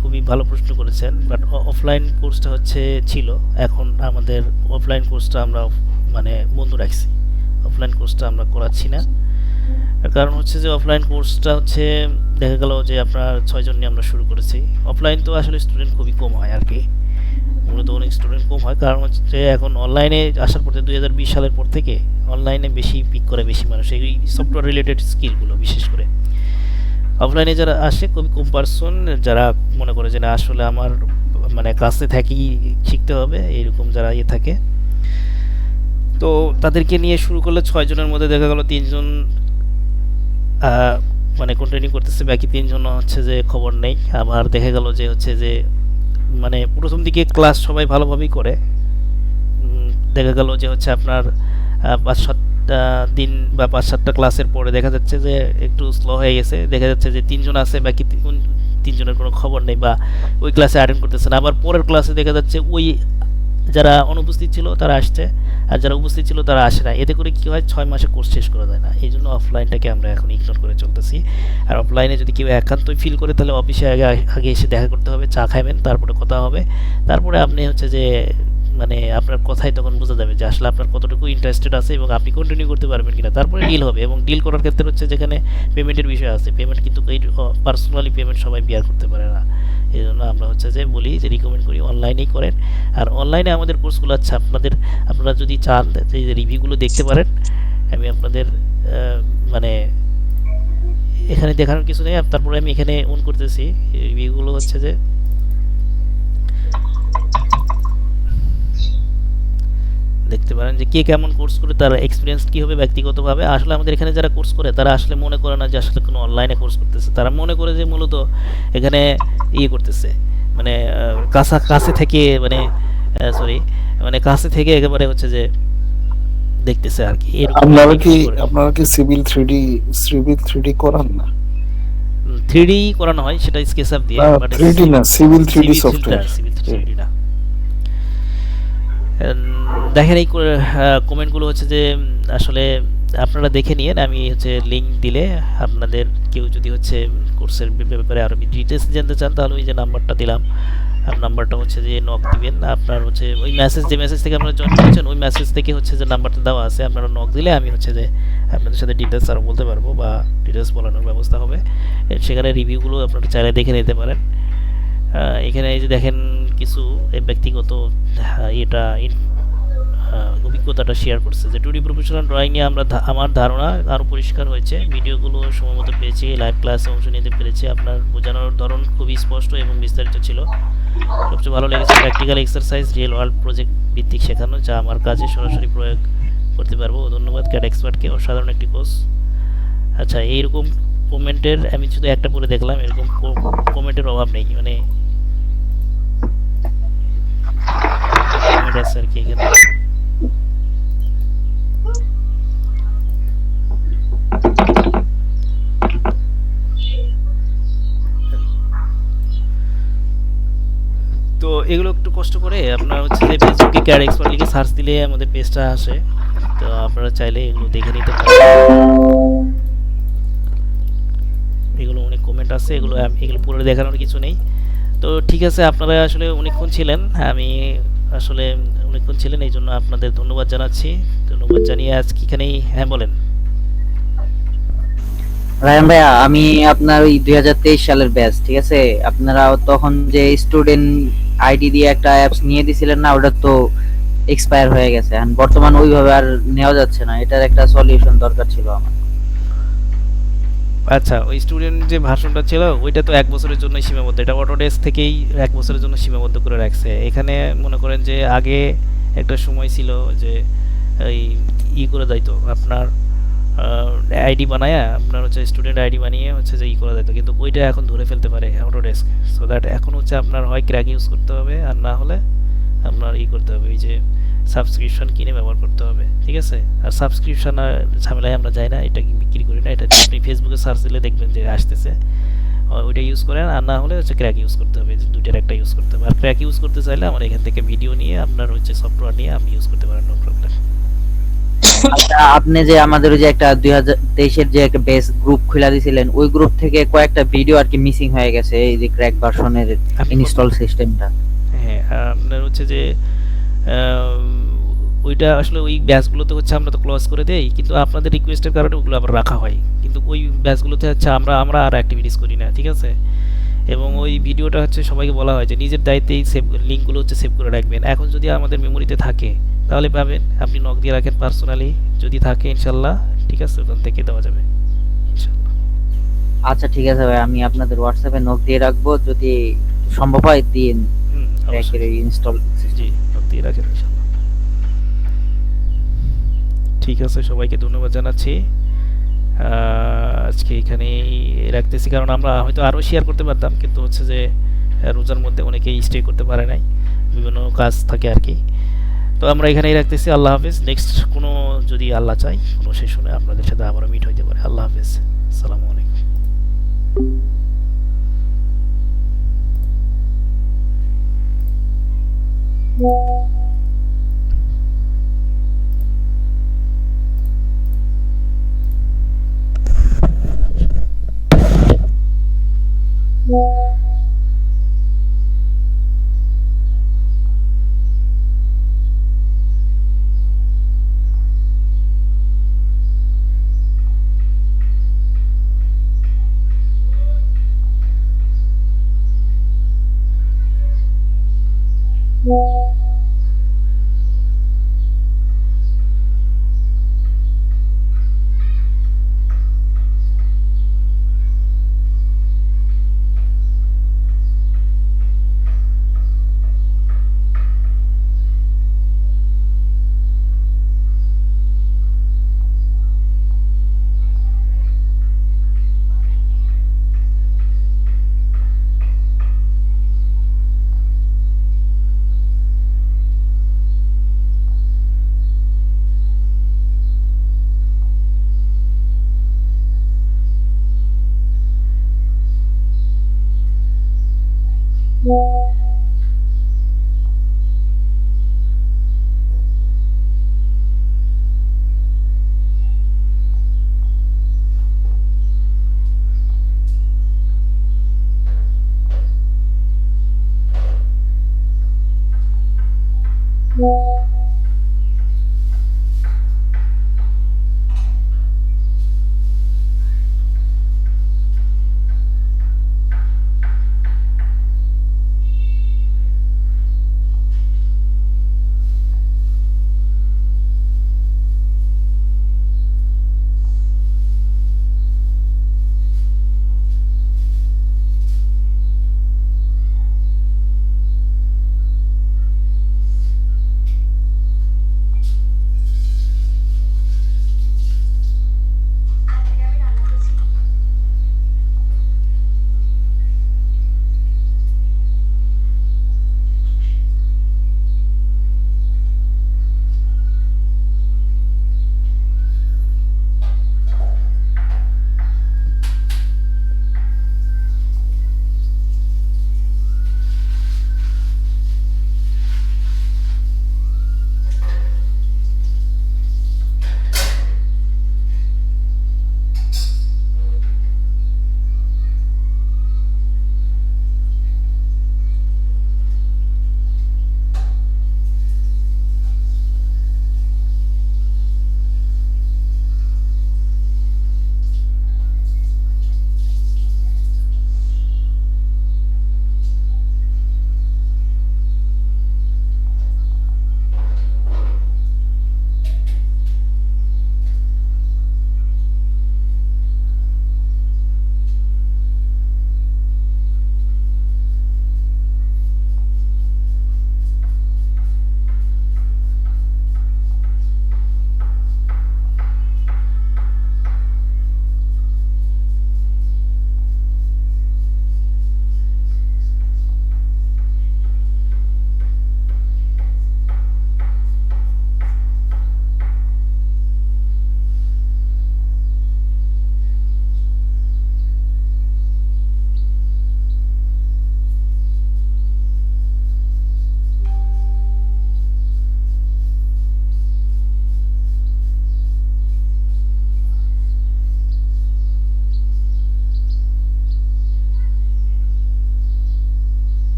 খুবই ভালো প্রশ্ন করেছেন, বাট অফলাইন কোর্সটা হচ্ছে ছিল, এখন আমাদের অফলাইন কোর্সটা আমরা মানে বন্ধ রাখছি। অফলাইন কোর্সটা আমরা করাচ্ছি না, কারণ হচ্ছে যে অফলাইন কোর্সটা হচ্ছে দেখা গেল যে আপনার 6 জন নিয়ে আমরা শুরু করেছি। অফলাইন তো আসলে স্টুডেন্ট খুবই কম হয় আর কি, মূলত অনেক স্টুডেন্ট কম হয়, কারণ হচ্ছে এখন অনলাইনে আসার পর 2020 সালের পর থেকে অনলাইনে বেশি পিক করে বেশি মানুষ, এই সফটওয়্যার রিলেটেড স্কিলগুলো বিশেষ করে। অফলাইনে যারা আসে খুবই কম পার্সন, যারা মনে করে যে না আসলে আমার মানে ক্লাসে থাকি শিখতে হবে, এরকম যারা থাকে, তো তাদেরকে নিয়ে শুরু করলে 6 জনের মধ্যে দেখা গেল 3 জন মানে কন্টিনিউ করতেছে, বাকি 3 জন হচ্ছে যে খবর নেই। আবার দেখা গেল যে হচ্ছে যে মানে প্রথম দিকে ক্লাস সবাই ভালোভাবেই করে, দেখা গেল যে হচ্ছে আপনার 5-7 দিন বা 5-7টা ক্লাসের পরে দেখা যাচ্ছে যে একটু স্লো হয়ে গেছে, দেখা যাচ্ছে যে 3 জন আছে, বাকি 3 জনের কোনো খবর নেই বা ওই ক্লাসে অ্যাটেন্ড করতেছে না। আবার পরের ক্লাসে দেখা যাচ্ছে ওই যারা অনুপস্থিত ছিল তারা আসছে, আর যারা উপস্থিত ছিল তারা আসে না। এতে করে কি হয়, 6 মাসে কোর্স শেষ করা যায় না। এই জন্য অফলাইনটাকে আমরা এখন ইগনোর করে চলতেছি। আর অফলাইনে যদি কেউ একান্তই ফিল করে, তাহলে অফিসে আগে এসে দেখা করতে হবে, চা খাবেন, তারপরে কথা হবে, তারপরে আপনি হচ্ছে যে মানে আপনার কথাই তখন বোঝা যাবে যে আসলে আপনার কতটুকু ইন্টারেস্টেড আছে এবং আপনি কন্টিনিউ করতে পারবেন কিনা। তারপরে ডিল হবে, এবং ডিল করার ক্ষেত্রে হচ্ছে যেখানে পেমেন্টের বিষয় আছে, পেমেন্ট কিন্তু এই পার্সোনালি পেমেন্ট সবাই বিয়ার করতে পারে না। এই জন্য আমরা হচ্ছে যে বলি যে রিকমেন্ড করি অনলাইনেই করেন। আর অনলাইনে আমাদের কোর্সগুলো আছে, আপনারা যদি চান যে রিভিউগুলো দেখতে পারেন। আমি আপনাদের মানে এখানে দেখানোর কিছু নেই, তারপরে আমি এখানে অন করতেছি রিভিউগুলো, হচ্ছে যে দেখতে পারেন যে কে কেমন কোর্স করে, তার এক্সপিরিয়েন্স কী হবে ব্যক্তিগতভাবে। আসলে আমাদের এখানে যারা কোর্স করে তারা আসলে মনে করে না যে আসলে কোনো অনলাইনে কোর্স করতেছে, তারা মনে করে যে মূলত এখানে ইয়ে করতেছে, মানে কাছে থেকে, মানে সরি, মানে কাছে থেকে একেবারে হচ্ছে যে দেখতেছে আর কি, এরকম আপনারা কি সিভিল 3D করান না? 3D করানো হয়, সেটা স্কেচআপ দিয়ে, না, বাট 3D না, civil 3D civil software. Civil 3D না। দেখেন এই কমেন্টগুলো হচ্ছে যে আসলে আপনারা দেখে নিন, আমি হচ্ছে লিঙ্ক দিলে আপনাদের কেউ যদি হচ্ছে কোর্সের ব্যাপারে আরও ডিটেলস জানতে চান তাহলে ওই যে নাম্বারটা দিলাম, আর নাম্বারটা হচ্ছে যে নক দিবেন। আপনার হচ্ছে ওই মেসেজ থেকে আপনারা জয়েন করেছেন, ওই মেসেজ থেকে হচ্ছে যে নাম্বারটা দেওয়া আছে, আপনারা নক দিলে আমি হচ্ছে যে আপনাদের সাথে ডিটেলস আরও বলতে পারবো বা ডিটেলস বলানোর ব্যবস্থা হবে। সেখানে রিভিউগুলো আপনারা চাইলে দেখে নিতে পারেন। এখানে এই যে দেখেন কিছু ব্যক্তিগত এটা অভিজ্ঞতাটা শেয়ার করছে যে 2D প্রফেশনাল ড্রয়িং নিয়ে আমার ধারণা আরও পরিষ্কার হয়েছে, ভিডিওগুলো সময় মতো পেয়েছি, লাইভ ক্লাসে অংশ নিতে পেরেছি, আপনার বোঝানোর ধরন খুবই স্পষ্ট এবং বিস্তারিত ছিল। সবচেয়ে ভালো লেগেছে practical exercise, real world project ভিত্তিক শেখানো, যা আমার কাজে সরাসরি প্রয়োগ করতে পারবো। ধন্যবাদ ক্যাড এক্সপার্টকে, অসাধারণ একটি কোর্স। আচ্ছা, এইরকম কমেন্টের আমি শুধু একটা পরে দেখলাম, এরকম কমেন্টের অভাব নেই, মানে কমেন্ট আছে আর কি এখানে। তো এগুলো একটু কষ্ট করে আপনার হচ্ছে যে ফেসবুকে ক্যাড এক্সপার্ট লিখে সার্চ দিলে আমাদের পেজটা আসে, তো আপনারা চাইলে এগুলো দেখে নিতে পারেন। এগুলো অনেক কমেন্ট আছে, এগুলো পুরো দেখানোর কিছু নেই। তো ঠিক আছে, আপনারা আসলে অনেকক্ষণ ছিলেন, আমি আসলে অনেকক্ষণ ছিলেন, এই জন্য আপনাদের ধন্যবাদ জানাচ্ছি। ধন্যবাদ জানিয়ে আজকে এখানেই, হ্যাঁ বলেন। রায়হান ভাইয়া, আমি আপনার ওই 2023 সালের ব্যাচ, ঠিক আছে? আপনারা তখন যে স্টুডেন্ট আইডি দিয়ে একটা অ্যাপস নিয়ে দিছিলেন না, ওটা তো এক্সপায়ার হয়ে গেছে, এখন বর্তমান ওইভাবে আর নেওয়া যাচ্ছে না, এটার একটা সলিউশন দরকার ছিল আমার। আচ্ছা, ওই স্টুডেন্ট যে ভার্সনটা ছিল ওইটা তো 1 বছরের জন্য সীমাবদ্ধ, এটা অটোডেস্ক থেকেই 1 বছরের জন্য সীমাবদ্ধ করে রাখছে। এখানে মনে করেন যে আগে একটা সময় ছিল যে এই করে দিত আপনার আইডি বানায়, আপনার হচ্ছে স্টুডেন্ট আইডি বানিয়ে হচ্ছে যে করা যেত, কিন্তু ওইটা এখন ধরে ফেলতে পারে অটোডেস্ক। সো দ্যাট এখন হচ্ছে আপনার হয় ক্র্যাক ইউজ করতে হবে, আর না হলে আপনার করতে হবে, এই যে সাবস্ক্রিপশন কিনে ব্যবহার করতে হবে, ঠিক আছে? আর সাবস্ক্রিপশন আর ঝামেলায় আমরা যাই না, এটা বিক্রি করি না, এটা আপনি ফেসবুকে সার্চ দিলে দেখবেন যে আসতেছে, ওইটা ইউজ করেন, আর না হলে হচ্ছে ক্র্যাক ইউজ করতে হবে, দুইটার একটা ইউজ করতে হবে। আর ক্র্যাক ইউজ করতে চাইলে আমার এখান থেকে ভিডিও নিয়ে আপনার হচ্ছে সফটওয়্যার নিয়ে আপনি ইউজ করতে পারেন, নো প্রবলেম। আচ্ছা, আপনি যে আমাদের ওই যে একটা 2023 যে একটা বেস গ্রুপ খুলে দিয়েছিলেন, ওই গ্রুপ থেকে কয়েকটা ভিডিও আর কি মিসিং হয়ে গেছে, এই যে ক্র্যাক ভার্সনের ইনস্টল সিস্টেমটা। হ্যাঁ, আপনার হচ্ছে যে ওইটা আসলে ওই ব্যাচগুলোতে হচ্ছে আমরা তো ক্লোজ করে দেই, কিন্তু আপনাদের রিকোয়েস্টের কারণে ওগুলো আবার রাখা হয়, কিন্তু ওই ব্যাচগুলোতে হচ্ছে আমরা আর অ্যাক্টিভিটিস করি না, ঠিক আছে? এবং ওই ভিডিওটা হচ্ছে সবাইকে বলা হয় যে নিজের দায়িত্বেই সেভ, লিঙ্কগুলো হচ্ছে সেভ করে রাখবেন। এখন যদি আমাদের মেমোরিতে থাকে তাহলে পাবেন, আপনি নক দিয়ে রাখেন পার্সোনালি, যদি থাকে ইনশাল্লাহ ঠিক আছে, ওখান থেকে দেওয়া যাবে ইনশাল্লাহ। আচ্ছা ঠিক আছে ভাই, আমি আপনাদের হোয়াটসঅ্যাপে নক দিয়ে রাখবো, যদি সম্ভব হয় দিন ক্র্যাকের ইনস্টল জি, নক দিয়ে রাখেন ইনশাল্লাহ। ঠিক আছে, সবাইকে ধন্যবাদ জানাচ্ছি। আজকে এখানেই রাখতেছি, কারণ আমরা হয়তো আরও শেয়ার করতে পারতাম, কিন্তু হচ্ছে যে রোজার মধ্যে অনেকেই স্টে করতে পারে নাই, বিভিন্ন কাজ থাকে আর কি। তো আমরা এখানেই রাখতেছি, আল্লাহ হাফেজ। নেক্সট কোনো যদি আল্লাহ চাই কোনো সেশনে আপনাদের সাথে আবারও মিট হইতে পারে। আল্লাহ হাফেজ, আসসালামু আলাইকুম।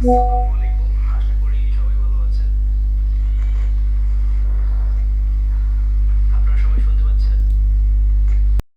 Yeah.